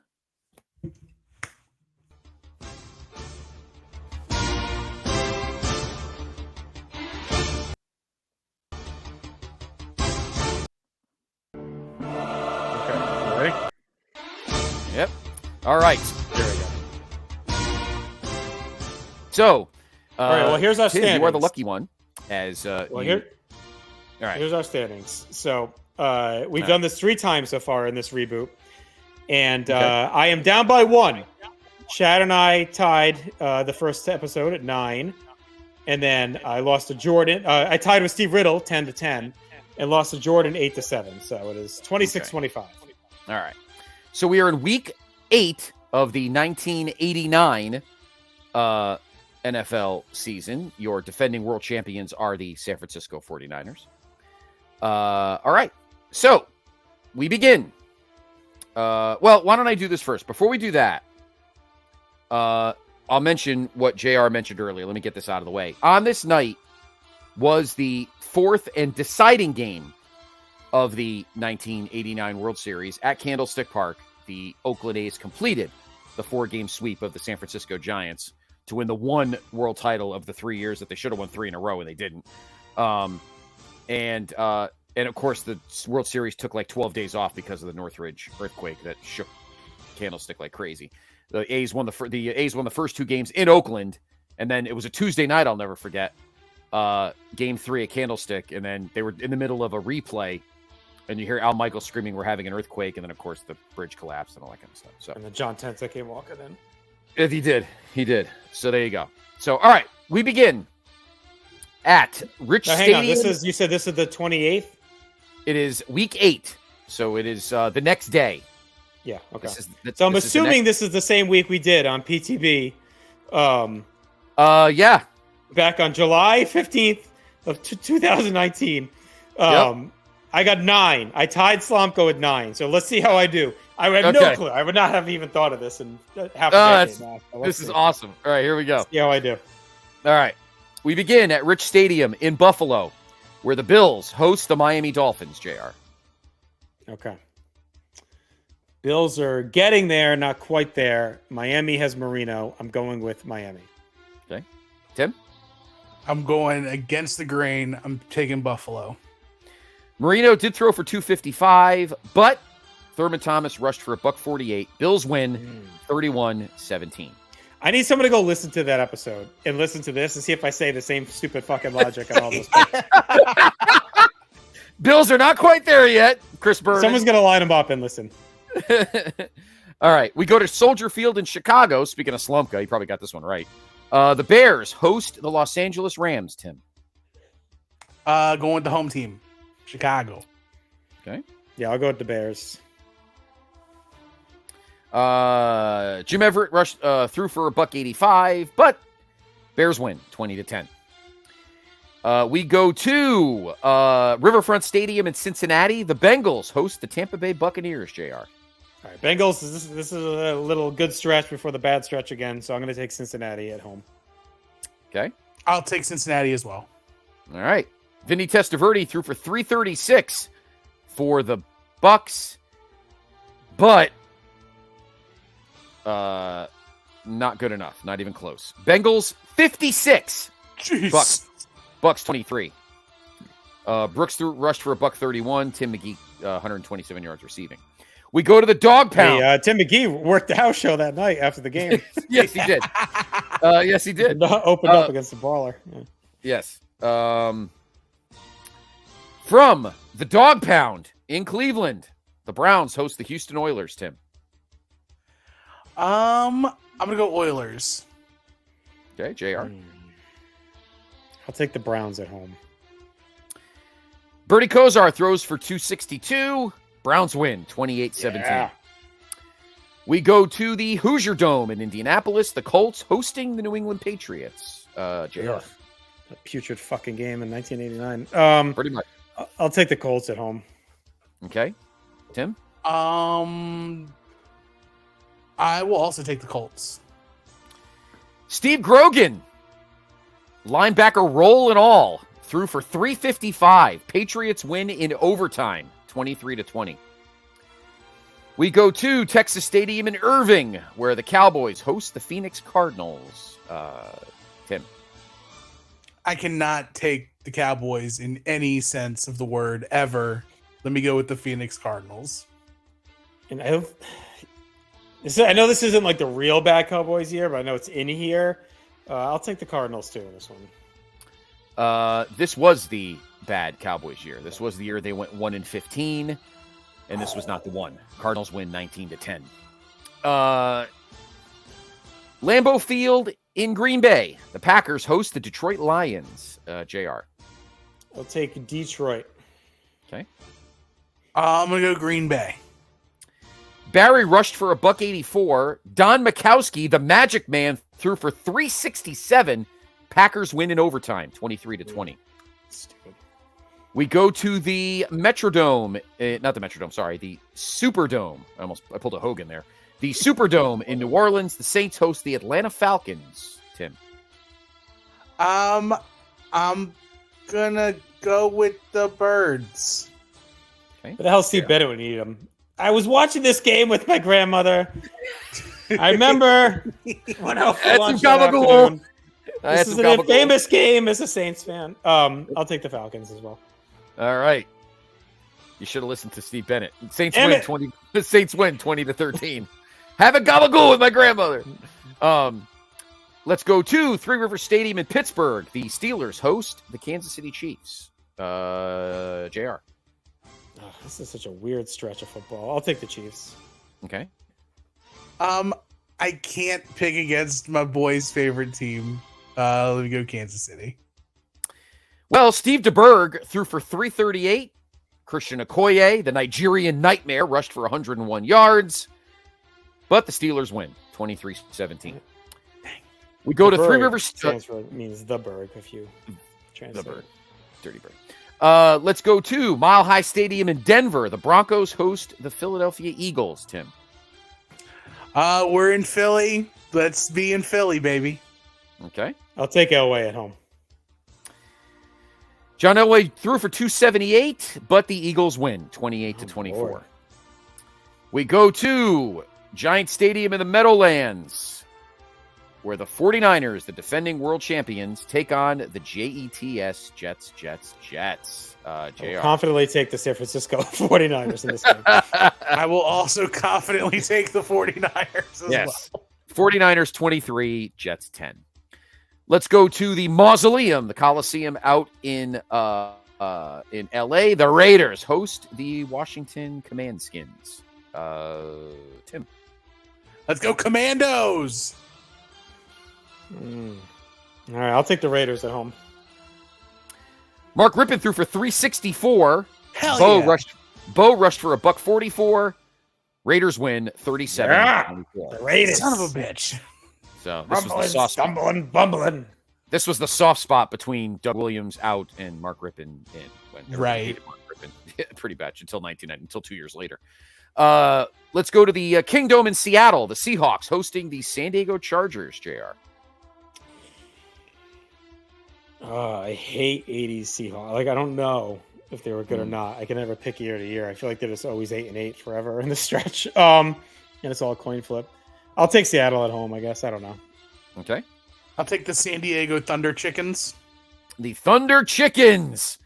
Yep. All right. There we go. So, all right. Well, here's our Tim, standings. You are the lucky one. As all right. Here's our standings. So we've done this 3 times so far in this reboot, and I am down by 1. Chad and I tied the first episode at 9, and then I lost to Jordan. I tied with Steve Riddle 10-10, and lost to Jordan 8-7. So it is 26-25. All right. So we are in week 8 of the 1989 NFL season. Your defending world champions are the San Francisco 49ers. All right. So we begin. Well, why don't I do this first? Before we do that, I'll mention what JR mentioned earlier. Let me get this out of the way. On this night was the 4th and deciding game of the 1989 World Series at Candlestick Park. The Oakland A's completed the 4-game sweep of the San Francisco Giants to win the 1 world title of the 3 years that they should have won 3 in a row and they didn't. And of course the World Series took like 12 days off because of the Northridge earthquake that shook Candlestick like crazy. The A's won the first 2 games in Oakland, and then it was a Tuesday night I'll never forget. Game 3 at Candlestick, and then they were in the middle of a replay. And you hear Al Michaels screaming, "We're having an earthquake!" And then, of course, the bridge collapsed and all that kind of stuff. So, and then John Tensa came walking in. If he did. So there you go. So, all right, we begin at Rich Stadium. Hang on. You said this is the 28th. It is week 8, so it is the next day. Yeah. Okay. So I'm assuming this is the same week we did on PTB. Yeah. Back on July 15th of 2019. I got 9. I tied Slomko at 9. So let's see how I do. I have no clue. I would not have even thought of this in half a decade now. So this is awesome. All right, here we go. Let's see how I do. All right. We begin at Rich Stadium in Buffalo, where the Bills host the Miami Dolphins, JR. Okay. Bills are getting there, not quite there. Miami has Marino. I'm going with Miami. Okay. Tim? I'm going against the grain. I'm taking Buffalo. Marino did throw for 255, but Thurman Thomas rushed for $148. Bills win 31-17. I need someone to go listen to that episode and listen to this and see if I say the same stupid fucking logic on all those things. Bills are not quite there yet, Chris Burns. Someone's going to line them up and listen. All right. We go to Soldier Field in Chicago. Speaking of Slumka, you probably got this one right. The Bears host the Los Angeles Rams, Tim. Going with the home team, Chicago. Okay. Yeah, I'll go with the Bears. Jim Everett rushed threw for $185, but Bears win 20-10. We go to Riverfront Stadium in Cincinnati. The Bengals host the Tampa Bay Buccaneers, JR. All right, Bengals, this is a little good stretch before the bad stretch again, so I'm going to take Cincinnati at home. Okay. I'll take Cincinnati as well. All right. Vinny Testaverde threw for $336 for the Bucks, but not good enough. Not even close. Bengals 56. Jeez. Bucks 23. Brooks rushed for $131. Tim McGee 127 yards receiving. We go to the dog pound. Hey, Tim McGee worked the house show that night after the game. Yes, he did. Yes, he did. Opened up against the brawler. Yeah. Yes. From the dog pound in Cleveland, the Browns host the Houston Oilers, Tim. I'm gonna go Oilers. Okay, JR. I'll take the Browns at home. Bertie Kosar throws for $262. Browns win 28-17. Yeah. We go to the Hoosier Dome in Indianapolis. The Colts hosting the New England Patriots. JR. A putrid fucking game in 1989. Pretty much. I'll take the Colts at home. Okay. Tim? I will also take the Colts. Steve Grogan, linebacker roll and all, threw for $355. Patriots win in overtime, 23-20. We go to Texas Stadium in Irving, where the Cowboys host the Phoenix Cardinals. Tim? I cannot take the Cowboys in any sense of the word ever. Let me go with the Phoenix Cardinals. And I know this isn't like the real bad Cowboys year, but I know it's in here. I'll take the Cardinals too in this one. This was the bad Cowboys year. This was the year they went 1-15, and this was not the one. Cardinals win 19-10. Lambeau Field in Green Bay. The Packers host the Detroit Lions. JR. I'll take Detroit. Okay. I'm gonna go Green Bay. Barry rushed for $184. Don Majkowski, the Magic Man, threw for $367. Packers win in overtime, 23-20. Stupid. We go to the Metrodome, not the Metrodome, sorry, the Superdome. I pulled a Hogan there. The Superdome in New Orleans. The Saints host the Atlanta Falcons. Tim. I'm gonna go with the Birds. Okay. But the hell Steve Bennett would need him. I was watching this game with my grandmother. I remember when I was lunch that afternoon. This is an famous game as a Saints fan. I'll take the Falcons as well. All right. You should have listened to Steve Bennett. Saints win 20-13. Have a gabagool with my grandmother. Let's go to Three Rivers Stadium in Pittsburgh. The Steelers host the Kansas City Chiefs. JR. Oh, this is such a weird stretch of football. I'll take the Chiefs. Okay. I can't pick against my boy's favorite team. Let me go Kansas City. Well, Steve DeBerg threw for $338. Christian Okoye, the Nigerian Nightmare, rushed for 101 yards. But the Steelers win, 23-17. We go to Three Rivers. Means the Berg if you translate. The Bird. Dirty Bird. Let's go to Mile High Stadium in Denver. The Broncos host the Philadelphia Eagles, Tim. We're in Philly. Let's be in Philly, baby. Okay. I'll take Elway at home. John Elway threw for $278, but the Eagles win 28-24. Lord. We go to Giant Stadium in the Meadowlands, where the 49ers, the defending world champions, take on the JETS Jets. JR. Confidently take the San Francisco 49ers in this game. I will also confidently take the 49ers as well. 49ers 23, Jets 10. Let's go to the Mausoleum, the Coliseum out in LA. The Raiders host the Washington Commandskins. Tim. Let's go Commandos. All right, I'll take the Raiders at home. Mark Rippon threw for 364. Hell Bo rushed for $144. Raiders win 37-24. The Raiders. Son of a bitch. So this was the soft stumbling, bumbling. This was the soft spot between Doug Williams out and Mark Rippon in. When right. Mark Rippon pretty much until 1990, until 2 years later. Let's go to the Kingdome in Seattle. The Seahawks hosting the San Diego Chargers, JR. I hate 80s Seahawks. Like, I don't know if they were good or not. I can never pick year to year. I feel like they're just always 8-8 forever in the stretch. And it's all a coin flip. I'll take Seattle at home, I guess. I don't know. Okay. I'll take the San Diego Thunder Chickens. The Thunder Chickens.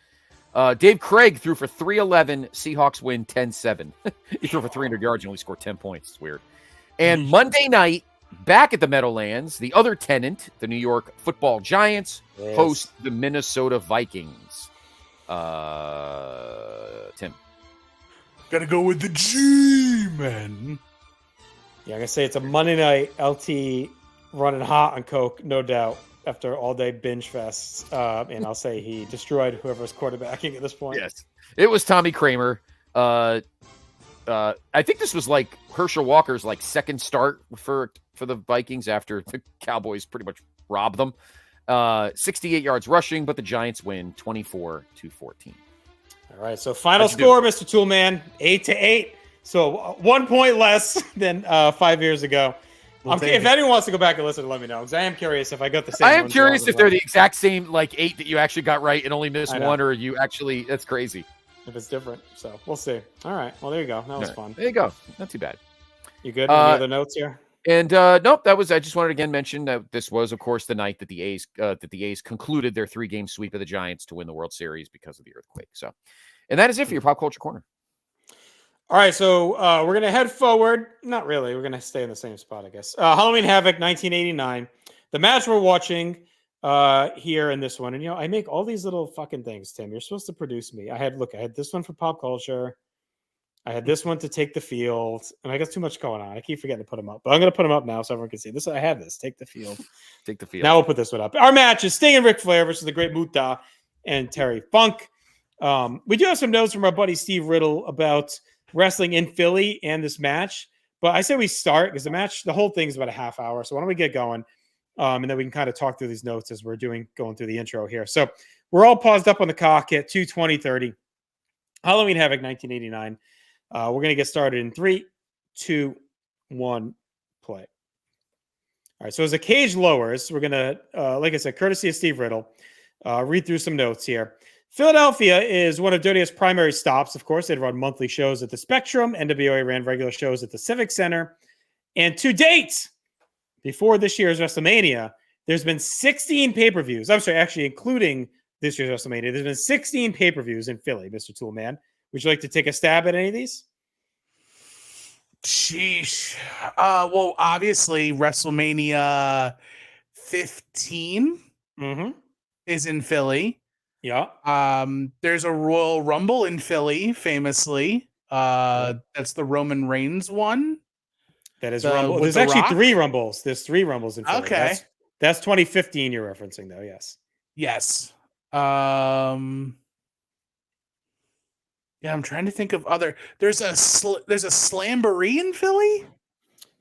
Dave Craig threw for 311. Seahawks win 10-7. He threw for 300 yards and only scored 10 points. It's weird. And Monday night, back at the Meadowlands, the other tenant, the New York Football Giants, host the Minnesota Vikings. Tim. Gotta go with the G-Men. Yeah, I'm going to say it's a Monday night. LT running hot on coke, no doubt, after all-day binge fest. And I'll say he destroyed whoever's quarterbacking at this point. Yes. It was Tommy Kramer. I think this was like Herschel Walker's like second start for the Vikings after the Cowboys pretty much robbed them. 68 yards rushing, but the Giants win 24-14. All right, so final score, Mr. Toolman, 8-8. So 1 point less than 5 years ago. If anyone wants to go back and listen, let me know, because I am curious if I got the same. I am curious if they're the exact same, like 8 that you actually got right and only missed one, or you actually, that's crazy. If it's different. So we'll see. All right. Well, there you go. That was fun. There you go. Not too bad. You good? Any other notes here? And nope, that was. I just wanted to again mention that this was, of course, the night that the A's concluded their 3-game sweep of the Giants to win the World Series because of the earthquake. So, and that is it for your pop culture corner. All right, so we're going to head forward. Not really. We're going to stay in the same spot, I guess. Halloween Havoc, 1989. The match we're watching here in this one. And, I make all these little fucking things, Tim. You're supposed to produce me. I had this one for pop culture. I had this one to take the field. And I got too much going on. I keep forgetting to put them up. But I'm going to put them up now so everyone can see. This. I have this. Take the field. Take the field. Now we'll put this one up. Our match is Sting and Ric Flair versus the Great Muta and Terry Funk. We do have some notes from our buddy Steve Riddle about wrestling in Philly and this match, but I say we start because the whole thing is about a half hour. So why don't we get going, and then we can kind of talk through these notes as we're going through the intro here. So we're all paused up on the clock at 2:20:30. Halloween Havoc 1989. We're gonna get started in 3, 2, 1, play. All right. So as the cage lowers, we're gonna, like I said, courtesy of Steve Riddle, read through some notes here. Philadelphia is one of Dirty's primary stops. Of course, they'd run monthly shows at the Spectrum. NWA ran regular shows at the Civic Center. And to date, before this year's WrestleMania, there's been 16 pay-per-views. I'm sorry, actually, including this year's WrestleMania, there's been 16 pay-per-views in Philly, Mr. Toolman. Would you like to take a stab at any of these? Sheesh. Well, obviously, WrestleMania 15 is in Philly. Yeah. There's a Royal Rumble in Philly, famously. That's the Roman Reigns one. That is Rumble. There's actually Rock? 3 Rumbles. There's 3 Rumbles in Philly. Okay. That's 2015 you're referencing, though, yes. Yes. Yeah, I'm trying to think of other. There's a Slamboree in Philly?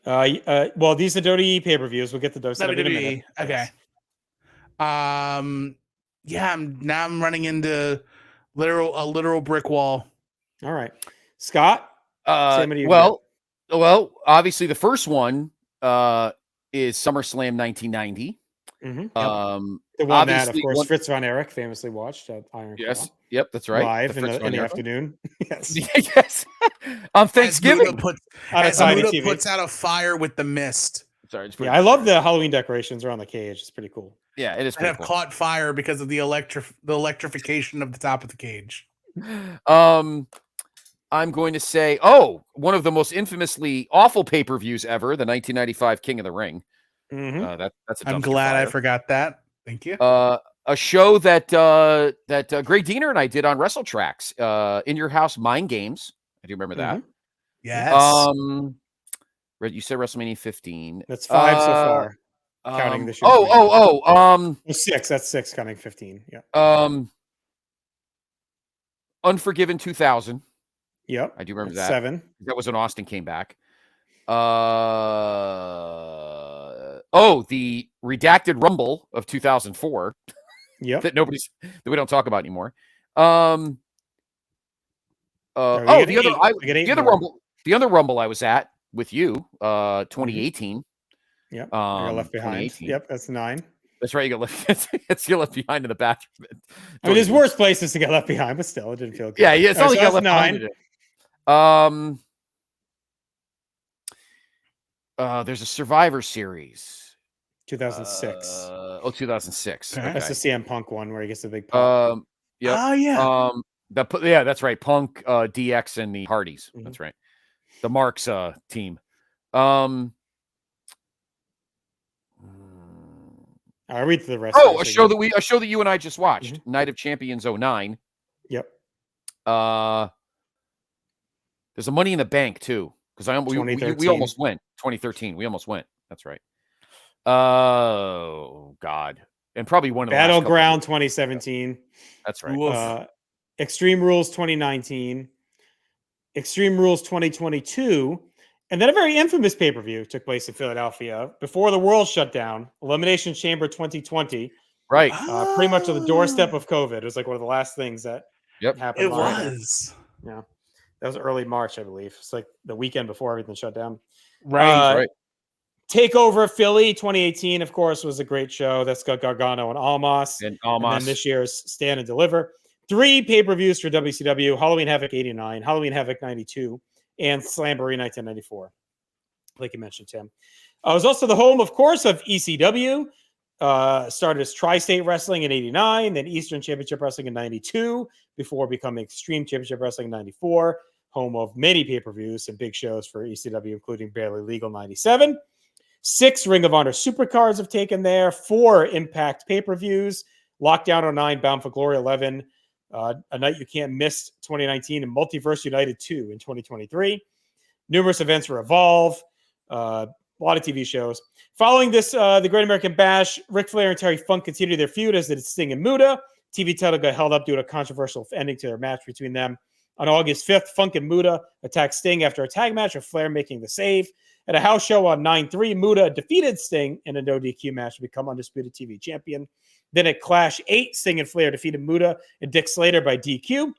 Well, these are WWE pay-per-views. We'll get to those in a minute. Okay. Yeah, I'm running into a literal brick wall. All right, Scott. Well, obviously the first one is SummerSlam 1990. The one that, of course, Fritz von Erich famously watched at Iron Claw. Yep, that's right. Live in the afternoon. Yes. Yes. On Thanksgiving. As Muta puts out a fire with the mist. Sorry. I love the Halloween decorations around the cage. It's pretty cool. Yeah, it is. And have caught fire because of the electrification of the top of the cage. I'm going to say, one of the most infamously awful pay-per-views ever, the 1995 King of the Ring. That's a I'm glad fire. I forgot that. Thank you. A show that Greg Diener and I did on Wrestle Tracks, In Your House Mind Games. I do remember that. Yes. You said WrestleMania 15. That's 5 so far. Counting this year. Six. That's 6 counting 15. Yeah. Unforgiven 2000. Yep. I do remember that. 7. That was when Austin came back. The redacted Rumble of 2004. Yep. that we don't talk about anymore. The other Rumble I was at with you, 2018. Yep. I got left behind. Yep, that's 9. That's right. You got left. It's you left behind in the bathroom. I mean, there's worse places to get left behind, but still, it didn't feel good. Yeah. It's only got left 9. Behind. There's a Survivor Series. 2006. 2006. Okay. That's the CM Punk one where he gets the big pop. Yeah. Oh yeah. That's right. Punk, DX, and the Hardys. Mm-hmm. That's right. The Marks team. I'll read the rest. A show that you and I just watched. Mm-hmm. Night of Champions 09. Yep. There's a Money in the Bank too, because we almost went. 2013. We almost went. That's right. Oh God. And probably one of the Battleground 2017. That's right. Extreme Rules 2019. Extreme Rules 2022. And then a very infamous pay-per-view took place in Philadelphia before the world shut down. Elimination Chamber 2020. Right. Pretty much on the doorstep of COVID. It was like one of the last things that happened. It was. Yeah. That was early March, I believe. It's like the weekend before everything shut down. Right. Takeover Philly 2018, of course, was a great show. That's got Gargano and Almas. And then this year's Stand and Deliver. 3 pay-per-views for WCW. Halloween Havoc 89, Halloween Havoc 92, and Slamboree 1994. Like you mentioned, Tim. It was also the home, of course, of ECW. Started as Tri-State Wrestling in 89, then Eastern Championship Wrestling in 92, before becoming Extreme Championship Wrestling in 94. Home of many pay-per-views and big shows for ECW, including Barely Legal 97. 6 Ring of Honor Supercards have taken there. 4 Impact pay-per-views. Lockdown 09, Bound for Glory 11. A Night You Can't Miss 2019, and Multiverse United 2 in 2023. Numerous events for Evolve. A lot of TV shows. Following this, the Great American Bash, Ric Flair and Terry Funk continued their feud as did Sting and Muta. TV title got held up due to a controversial ending to their match between them. On August 5th, Funk and Muta attacked Sting after a tag match, with Flair making the save. At a house show on 9/3, Muta defeated Sting in a no DQ match to become Undisputed TV champion. Then at Clash 8, Sting and Flair defeated Muta and Dick Slater by DQ.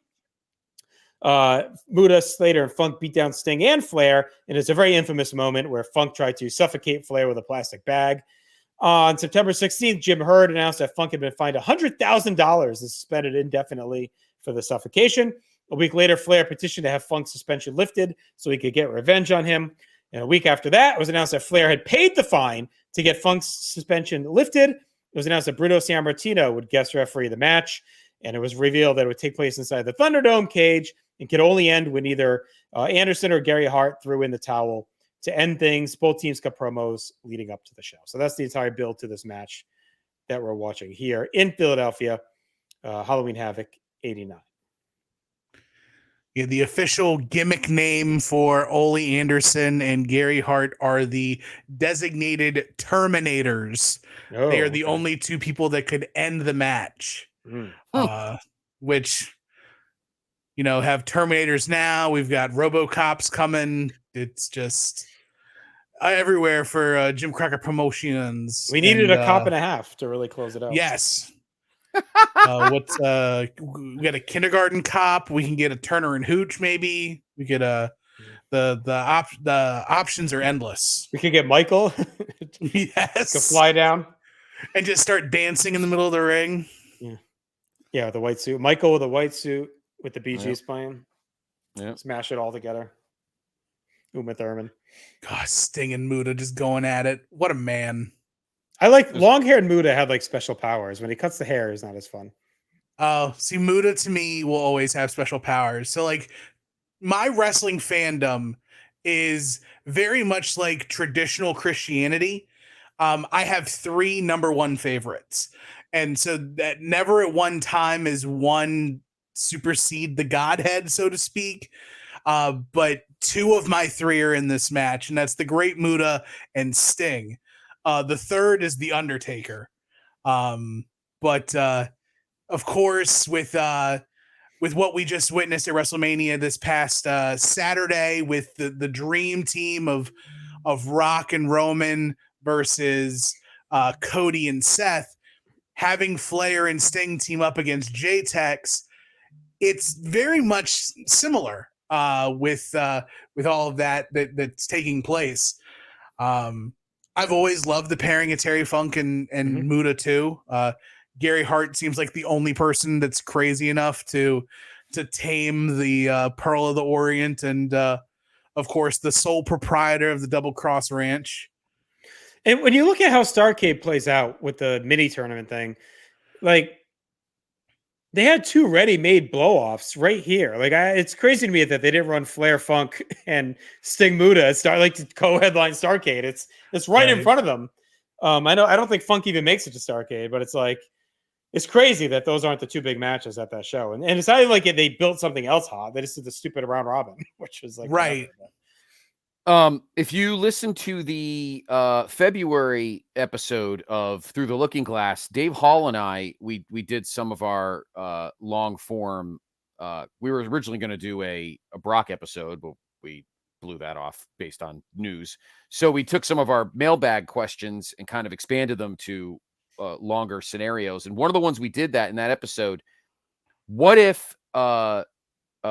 Muta, Slater, and Funk beat down Sting and Flair, and it's a very infamous moment where Funk tried to suffocate Flair with a plastic bag. On September 16th, Jim Herd announced that Funk had been fined $100,000 and suspended indefinitely for the suffocation. A week later, Flair petitioned to have Funk's suspension lifted so he could get revenge on him. And a week after that, it was announced that Flair had paid the fine to get Funk's suspension lifted. It was announced that Bruno Sammartino would guest referee the match, and it was revealed that it would take place inside the Thunderdome cage and could only end when either Anderson or Gary Hart threw in the towel to end things. Both teams got promos leading up to the show. So that's the entire build to this match that we're watching here in Philadelphia, Halloween Havoc 89. Yeah, the official gimmick name for Ole Anderson and Gary Hart are the designated Terminators. They are the only 2 people that could end the match, which, have Terminators now. We've got RoboCops coming. It's just everywhere for Jim Crockett Promotions. We needed a cop and a half to really close it out. Yes. We got a kindergarten cop. We can get a Turner and Hooch. Maybe we get the options are endless. We could get Michael. Yes, to fly down and just start dancing in the middle of the ring. Yeah, with the white suit. Michael with a white suit with the Bee Gees playing. Yeah, smash it all together. Uma Thurman. God, Sting and Muta just going at it. What a man. I like long-haired Muta had like special powers. When he cuts the hair, it's not as fun. See, Muta to me will always have special powers. So like my wrestling fandom is very much like traditional Christianity. I have 3 number 1 favorites. And so that never at one time is one supersede the Godhead, so to speak. But 2 of my 3 are in this match, and that's the Great Muta and Sting. The third is The Undertaker. But of course, with what we just witnessed at WrestleMania this past Saturday, with the dream team of Rock and Roman versus Cody and Seth, having Flair and Sting team up against J-Tex, it's very much similar with all of that's taking place. I've always loved the pairing of Terry Funk and Muta too. Gary Hart seems like the only person that's crazy enough to tame the Pearl of the Orient, and of course the sole proprietor of the Double Cross Ranch. And when you look at how Starrcade plays out with the mini tournament thing, like they had 2 ready-made blow-offs right here. Like it's crazy to me that they didn't run Flair, Funk, and Sting Muta to co-headline Starrcade. It's right in front of them. I don't think Funk even makes it to Starrcade, but it's crazy that those aren't the 2 big matches at that show. And it's not even like they built something else hot. They just did the stupid round robin, which was like right. If you listen to the February episode of Through the Looking Glass, Dave Hall and I, we did some of our long form. We were originally going to do a Brock episode, but we blew that off based on news. So we took some of our mailbag questions and kind of expanded them to longer scenarios. And one of the ones we did that in that episode, what if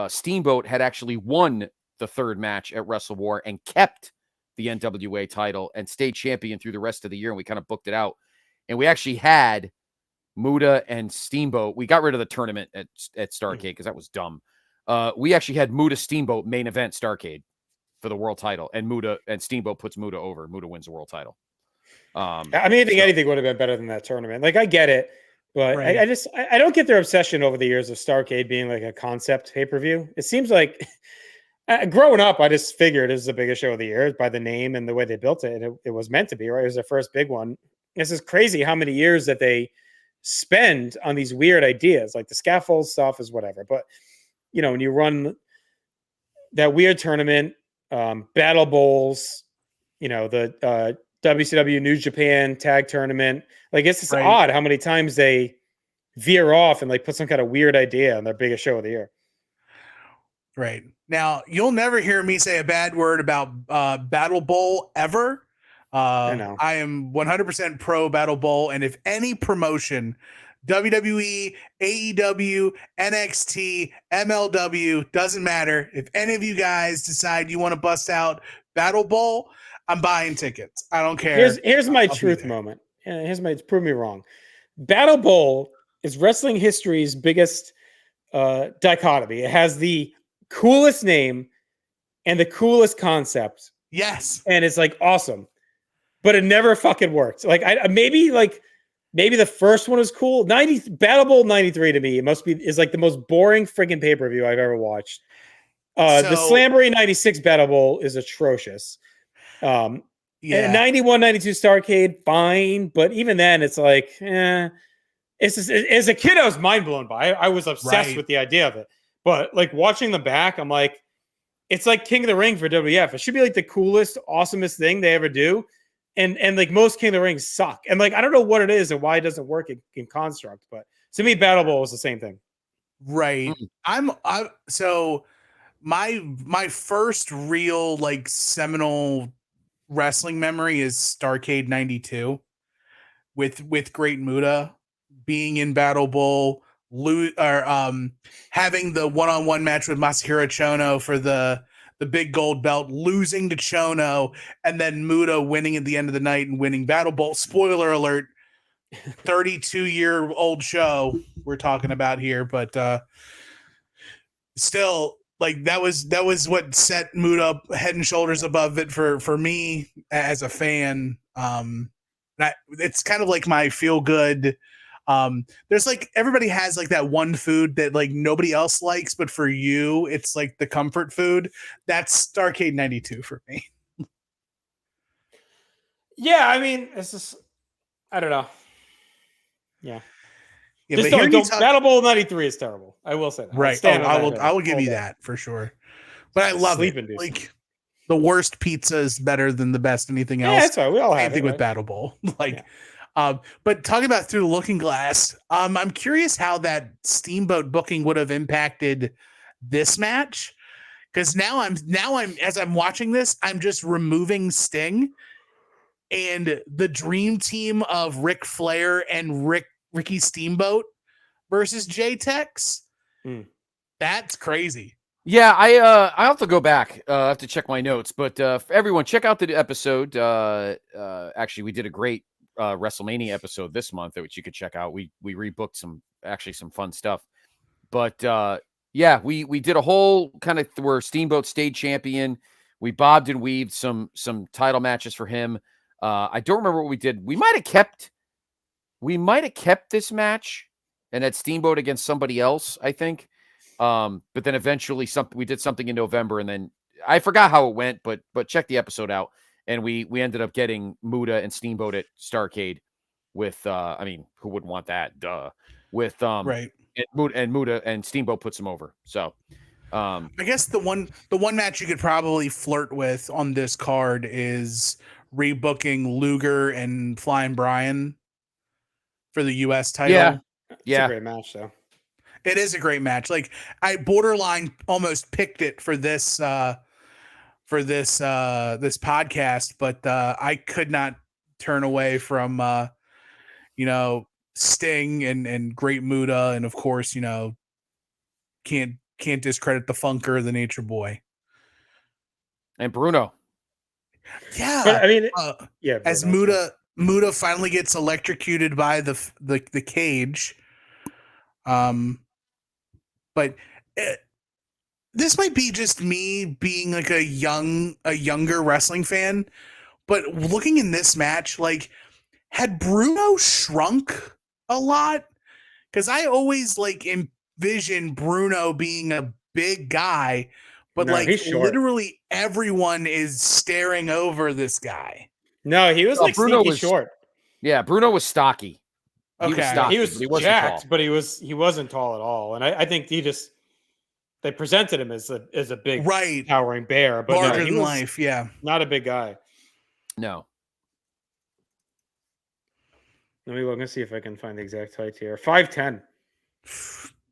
Steamboat had actually won the 3rd match at Wrestle War and kept the NWA title and stayed champion through the rest of the year? And we kind of booked it out. And we actually had Muta and Steamboat. We got rid of the tournament at Starrcade because that was dumb. We actually had Muta Steamboat main event Starrcade for the world title, and Muta and Steamboat puts Muta over. Muta wins the world title. I think anything would have been better than that tournament. Like I get it, but right. I don't get their obsession over the years of Starrcade being like a concept pay-per-view. It seems like growing up, I just figured it was the biggest show of the year by the name and the way they built it. And it was meant to be, right? It was their first big one. This is crazy how many years that they spend on these weird ideas. Like the scaffold stuff is whatever. But, when you run that weird tournament, Battle Bowls, the WCW New Japan tag tournament, like it's just odd how many times they veer off and like put some kind of weird idea on their biggest show of the year. Right. Now, you'll never hear me say a bad word about Battle Bowl ever. I am 100% pro Battle Bowl. And if any promotion, WWE, AEW, NXT, MLW, doesn't matter. If any of you guys decide you want to bust out Battle Bowl, I'm buying tickets. I don't care. Here's my truth moment. Prove me wrong. Battle Bowl is wrestling history's biggest dichotomy. It has the coolest name and the coolest concept. Yes. And it's like awesome. But it never fucking worked. Like maybe the first one was cool. Battle Bowl 93 to me is like the most boring freaking pay-per-view I've ever watched. The Slamboree 96 Battle Bowl is atrocious. And 91, 92 Starrcade, fine, but even then it's like, it's just, as a kid I was mind blown by it. I was obsessed with the idea of it. But like watching them back, I'm like, it's like King of the Ring for WWF. It should be like the coolest, awesomest thing they ever do. And like most King of the Rings suck. And like I don't know what it is and why it doesn't work in Construct, but to me, Battle Bowl is the same thing. Right. So my first real like seminal wrestling memory is Starrcade 92 with Great Muta being in Battle Bowl, having the one-on-one match with Masahiro Chono for the big gold belt, losing to Chono, and then Muta winning at the end of the night and winning Battle Bowl. Spoiler alert, 32-year-old show we're talking about here, but still, like that was what set Muta head and shoulders above it for me as a fan. It's kind of like my feel good. There's like everybody has like that one food that like nobody else likes, but for you it's like the comfort food. That's Starrcade 92 for me. Yeah, I mean, it's just I don't know. Yeah, just but Battle Bowl 93 is terrible. I will say that. Right. I will give you that for sure. But I love it. Like the worst pizza is better than the best anything else. Yeah, that's right. We all have anything it, with right? Battle Bowl. But talking about Through the Looking Glass, I'm curious how that Steamboat booking would have impacted this match. Because now I'm as I'm watching this, I'm just removing Sting and the dream team of Ric Flair and Ricky Steamboat versus J-Tex. That's crazy. Yeah, I have to go back. I have to check my notes, but everyone, check out the episode. Actually, we did a great WrestleMania episode this month, which you could check out. We rebooked some fun stuff. But yeah, we did a whole kind of where Steamboat stayed champion. We bobbed and weaved some title matches for him. I don't remember what we did. We might have kept this match and had Steamboat against somebody else, I think. But then eventually we did something in November, and then I forgot how it went, but check the episode out. And we ended up getting Muta and Steamboat at Starrcade with I mean, who wouldn't want that? Duh. With right. And Muta and Steamboat puts him over. So I guess the one match you could probably flirt with on this card is rebooking Luger and Flying Brian for the US title. It's a great match though. It is a great match. Like I borderline almost picked it for this this podcast, but I could not turn away from Sting and Great Muta, and of course, can't discredit the Funker, the Nature Boy, and Bruno. Yeah, but I mean, Bruno, as Muta finally gets electrocuted by the cage. But this might be just me being like a younger wrestling fan, but looking in this match, like, had Bruno shrunk a lot? Because I always like envision Bruno being a big guy, but literally everyone is staring over this guy. No, he was Bruno was short. Yeah, Bruno was stocky. Okay, he was jacked, but he wasn't tall at all. And I think they presented him as a big, towering bear, but larger than life. Yeah, not a big guy. No. Let me look and see if I can find the exact height here. 5'10".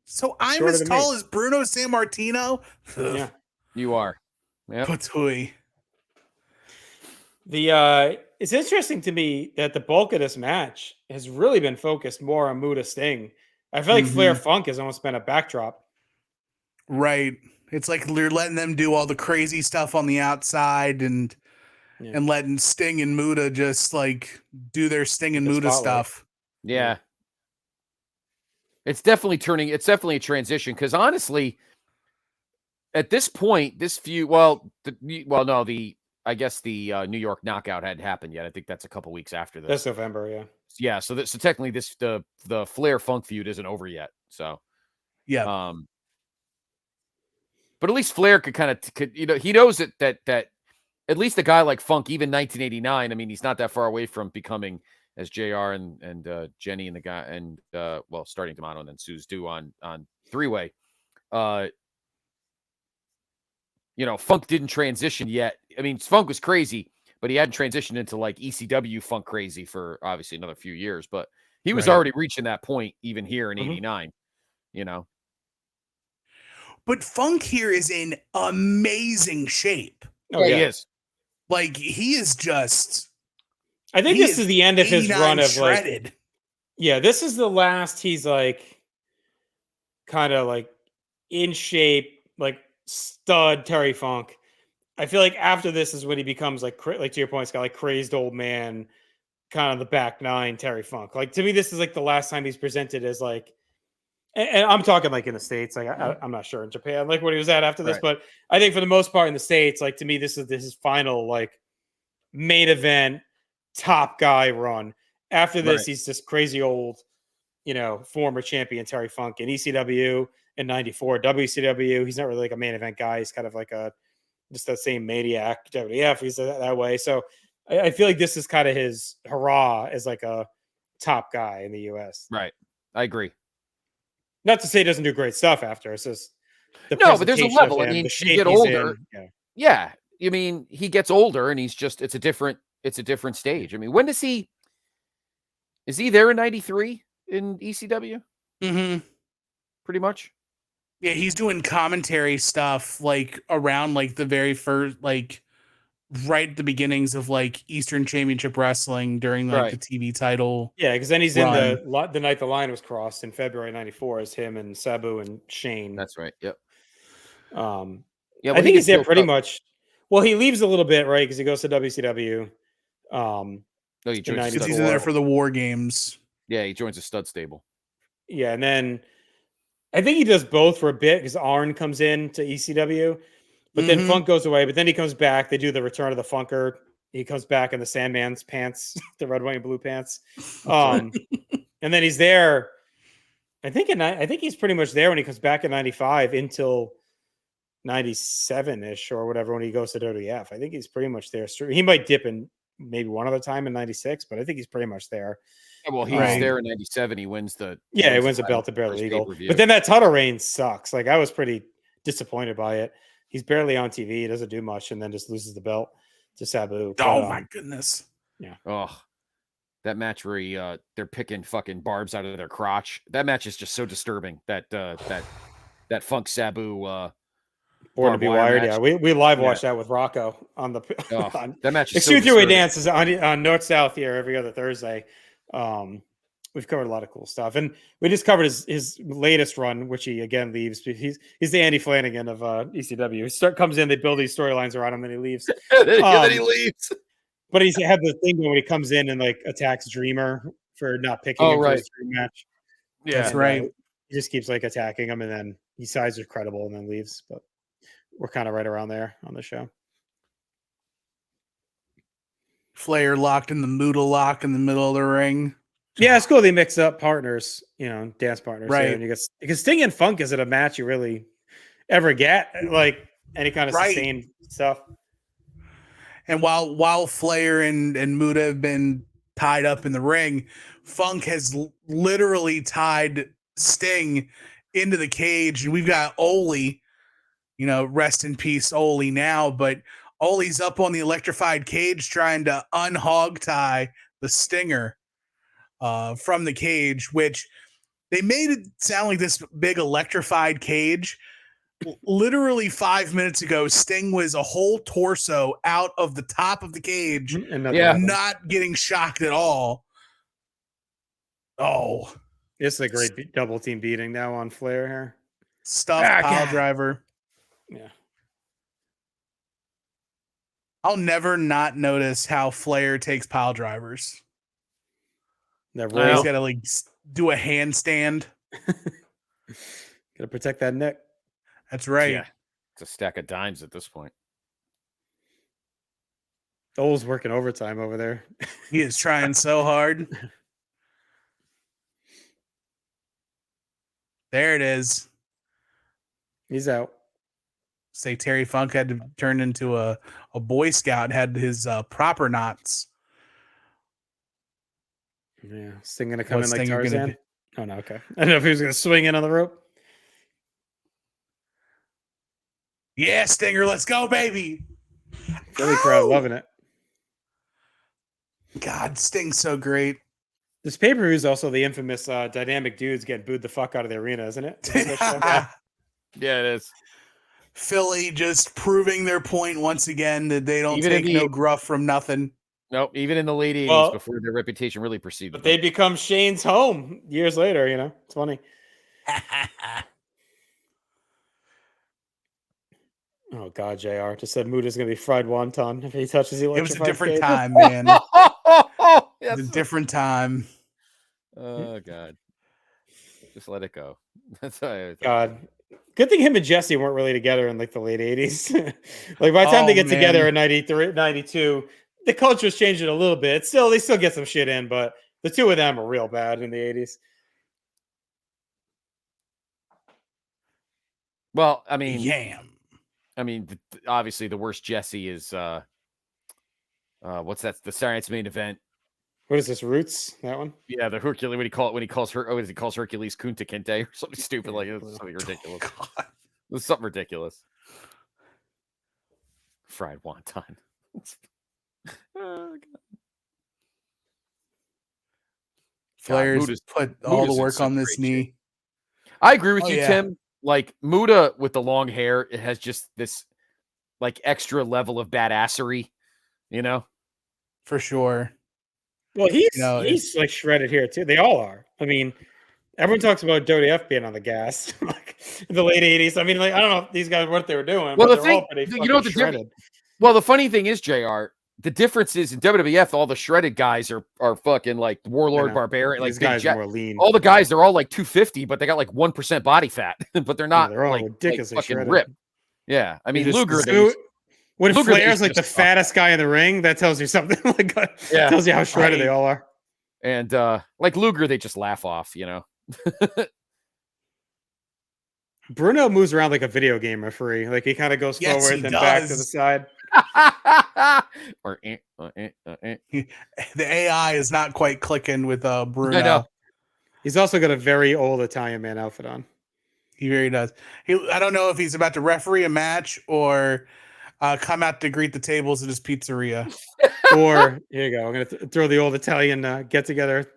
So I'm as tall as Bruno Sammartino. Yeah, you are. Yeah. Patui. It's interesting to me that the bulk of this match has really been focused more on Muta Sting. I feel like Flair Funk has almost been a backdrop. Right. It's like you're letting them do all the crazy stuff on the outside and letting Sting and Muta just like do their Sting and Muta stuff. Yeah. It's definitely a transition because honestly, at this point, this feud, I guess the New York knockout hadn't happened yet. I think that's a couple weeks after this. That's November, yeah. Yeah, so technically the Flair Funk feud isn't over yet. So yeah. But at least Flair could he knows that at least a guy like Funk, even 1989, I mean, he's not that far away from becoming, as JR and Jenny and the guy and starting D'Amato and then Sue's do on three-way. Funk didn't transition yet. I mean, Funk was crazy, but he hadn't transitioned into like ECW Funk crazy for obviously another few years, but he was already reaching that point even here in 89, But Funk here is in amazing shape. Oh, he is. Like, he is just... I think this is the end of his run of shredded. This is the last he's like kind of like in shape, like stud Terry Funk. I feel like after this is when he becomes like to your point, Scott, like crazed old man, kind of the back nine Terry Funk. Like to me, this is like the last time he's presented as like, and I'm talking like in the States, like I'm not sure in Japan, like what he was at after this, but I think for the most part in the States, like to me, this is his final like main event top guy run. After this, he's this crazy old, former champion Terry Funk in ECW in '94, WCW. He's not really like a main event guy. He's kind of like just the same maniac. WWF, he's that way. So I feel like this is kind of his hurrah as like a top guy in the US. Right. I agree. Not to say he doesn't do great stuff after. It's just but there's a level. I mean, you get older. Yeah. I mean, he gets older, and it's a different stage. I mean, when is he there in 93 in ECW? Mm-hmm. Pretty much. Yeah, he's doing commentary stuff like around like the very first, like right at the beginnings of like Eastern Championship Wrestling during like the TV title. Yeah, because then he's run. in the night the line was crossed in February '94 as him and Sabu and Shane. That's right. Yep. I think he's there pretty much. Well, he leaves a little bit, right? Because he goes to WCW. No, he joins. Because he's in there for the War Games. Yeah, he joins a stud stable. Yeah, and then I think he does both for a bit because Arn comes in to ECW, but then Funk goes away. But then he comes back. They do the Return of the Funker. He comes back in the Sandman's pants, the red, white, and blue pants. And then he's there. I think he's pretty much there when he comes back in '95 until 97-ish or whatever when he goes to WWF. I think he's pretty much there. He might dip in maybe one other time in '96, but I think he's pretty much there. Yeah, well, he was there in '97. He wins the he wins the belt to Barely Legal. But then that title reign sucks. Like I was pretty disappointed by it. He's barely on TV. He doesn't do much, and then just loses the belt to Sabu. Oh my goodness! Yeah. Oh, that match where they're picking fucking barbs out of their crotch. That match is just so disturbing. That Funk Sabu. Born to be Wired. Yeah, we live watched that with Rocco on the. That match. Is so Three-Way Dance is on North South here every other Thursday. We've covered a lot of cool stuff, and we just covered his latest run, which he again leaves. He's the Andy Flanagan of ECW. He comes in, they build these storylines around him, and he leaves. Then he leaves. But he's had the thing when he comes in and like attacks Dreamer for not picking him for his dream match. Yeah, that's right. He just keeps like attacking him, and then he decides it's credible, and then leaves. But we're kind of right around there on the show. Flair locked in the Muta lock in the middle of the ring. Yeah, it's cool. They mix up partners, dance partners. Right. And because Sting and Funk isn't a match you really ever get, like any kind of sustained stuff. And while Flair and Muta have been tied up in the ring, Funk has literally tied Sting into the cage. And we've got Ole, rest in peace, Ole now, but Ole's up on the electrified cage trying to unhog tie the Stinger from the cage, which they made it sound like this big electrified cage. Literally 5 minutes ago, Sting was a whole torso out of the top of the cage, not getting shocked at all. Oh, it's a great double team beating now on Flair here. Stuffed pile driver. Yeah. I'll never not notice how Flair takes pile drivers. He's got to like do a handstand. Got to protect that neck. That's right. Yeah. It's a stack of dimes at this point. Ole's working overtime over there. He is trying so hard. There it is. He's out. Say Terry Funk had to turn into a Boy Scout, had his proper knots. Yeah, Sting gonna come in like Tarzan. Oh no, okay. I don't know if he was gonna swing in on the rope. Yeah, Stinger, let's go, baby. Philly crowd loving it. God, Sting's so great. This pay-per-view is also the infamous dynamic dudes getting booed the fuck out of the arena, isn't it? Yeah, it is. Philly just proving their point once again that they don't take no gruff from nothing. Nope, even in the late 80s, before their reputation really preceded but they become Shane's home years later, It's funny. Oh, God, JR just said Muta's going to be fried wonton if he touches the electrified. It was a different time, man. It's a different time. Oh, God. Just let it go. That's how God. Good thing him and Jesse weren't really together in like the late 80s. Like by the time they get together in 93, 92, the culture's changing a little bit. They still get some shit in, but the two of them are real bad in the 80s. Well, I mean, obviously the worst Jesse is what's that? The Science Main Event. What is this? Roots? That one? Yeah, the Hercules. When he calls Hercules Kunta Kinte or something stupid like it. Something ridiculous. It was something ridiculous. fried wonton. Oh, Flair's put all the work on this knee. Shape. I agree with you, yeah. Tim. Like Muta with the long hair, it has just this like extra level of badassery, For sure. Well, he's like shredded here too. They all are. I mean, everyone talks about WWF being on the gas, like in the late '80s. I mean, like I don't know if these guys what they were doing, well, but they're all pretty fucking shredded. Well, the funny thing is, JR, the difference is in WWF, all the shredded guys are fucking like Warlord Barbarian. These guys are more lean. All the guys, they're all like 250, but they got like 1% body fat, but they're not they're all like ridiculously fucking shredded. ripped. Yeah, I mean Luger. When Flair's like the fattest guy in the ring, that tells you something. Like tells you how shredded they all are. And like Luger, they just laugh off, Bruno moves around like a video game referee. Like he kind of goes forward and back to the side. The AI is not quite clicking with Bruno. I know. He's also got a very old Italian man outfit on. He really does. I don't know if he's about to referee a match or come out to greet the tables at his pizzeria. Or here you go. I'm gonna throw the old Italian get together.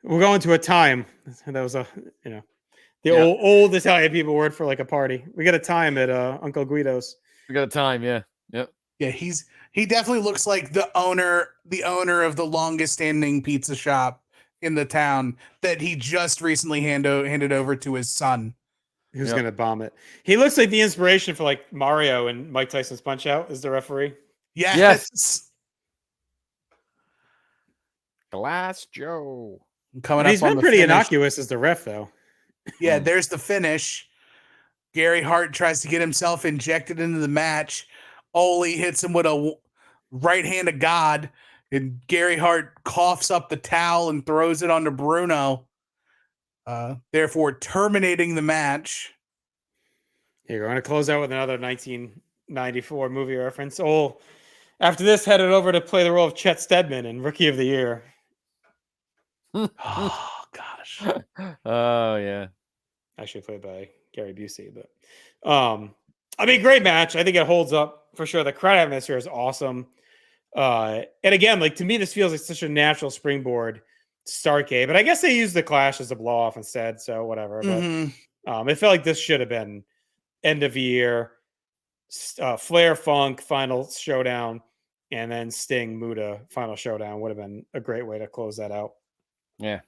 We're going to a time. That was old Italian people word for like a party. We got a time at Uncle Guido's. We got a time, yeah. Yep. Yeah, he definitely looks like the owner of the longest standing pizza shop in the town that he just recently handed over to his son. Who's going to bomb it? He looks like the inspiration for like Mario and Mike Tyson's Punch Out is the referee. Yes. Glass Joe. He's been pretty innocuous as the ref, though. Yeah, there's the finish. Gary Hart tries to get himself injected into the match. Ole hits him with a right hand of God, and Gary Hart coughs up the towel and throws it onto Bruno, therefore terminating the match. Here, we're going to close out with another 1994 movie reference. Ole, after this, headed over to play the role of Chet Steadman in Rookie of the Year. Oh, gosh. Oh, yeah. Actually played by Gary Busey, but I mean, great match. I think it holds up for sure. The crowd atmosphere is awesome. And again, like to me, this feels like such a natural springboard to Starrcade, but I guess they used the Clash as a blow off instead. So whatever. But it felt like this should have been end of year, Flair Funk final showdown, and then Sting Muta final showdown would have been a great way to close that out. Yeah.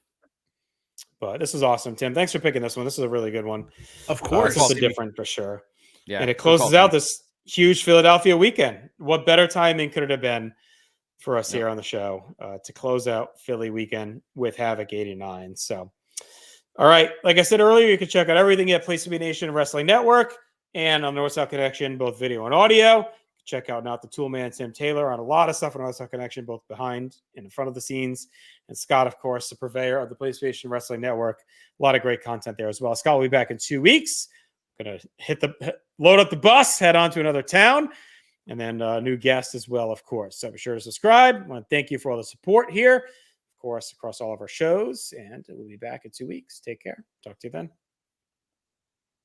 But this is awesome, Tim. Thanks for picking this one. This is a really good one. Of course. It's different for sure. Yeah. And it closes out this huge Philadelphia weekend. What better timing could it have been for us here on the show to close out Philly weekend with Havoc 89? So, all right. Like I said earlier, you can check out everything at Place to Be Nation Wrestling Network and on North South Connection, both video and audio. Check out Not the Tool Man, Tim Taylor, on a lot of stuff on North South Connection, both behind and in front of the scenes. And Scott, of course, the purveyor of the PlayStation Wrestling Network. A lot of great content there as well. Scott will be back in 2 weeks. Going to load up the bus, head on to another town, and then a new guest as well, of course. So be sure to subscribe. I want to thank you for all the support here, of course, across all of our shows. And we'll be back in 2 weeks. Take care. Talk to you then.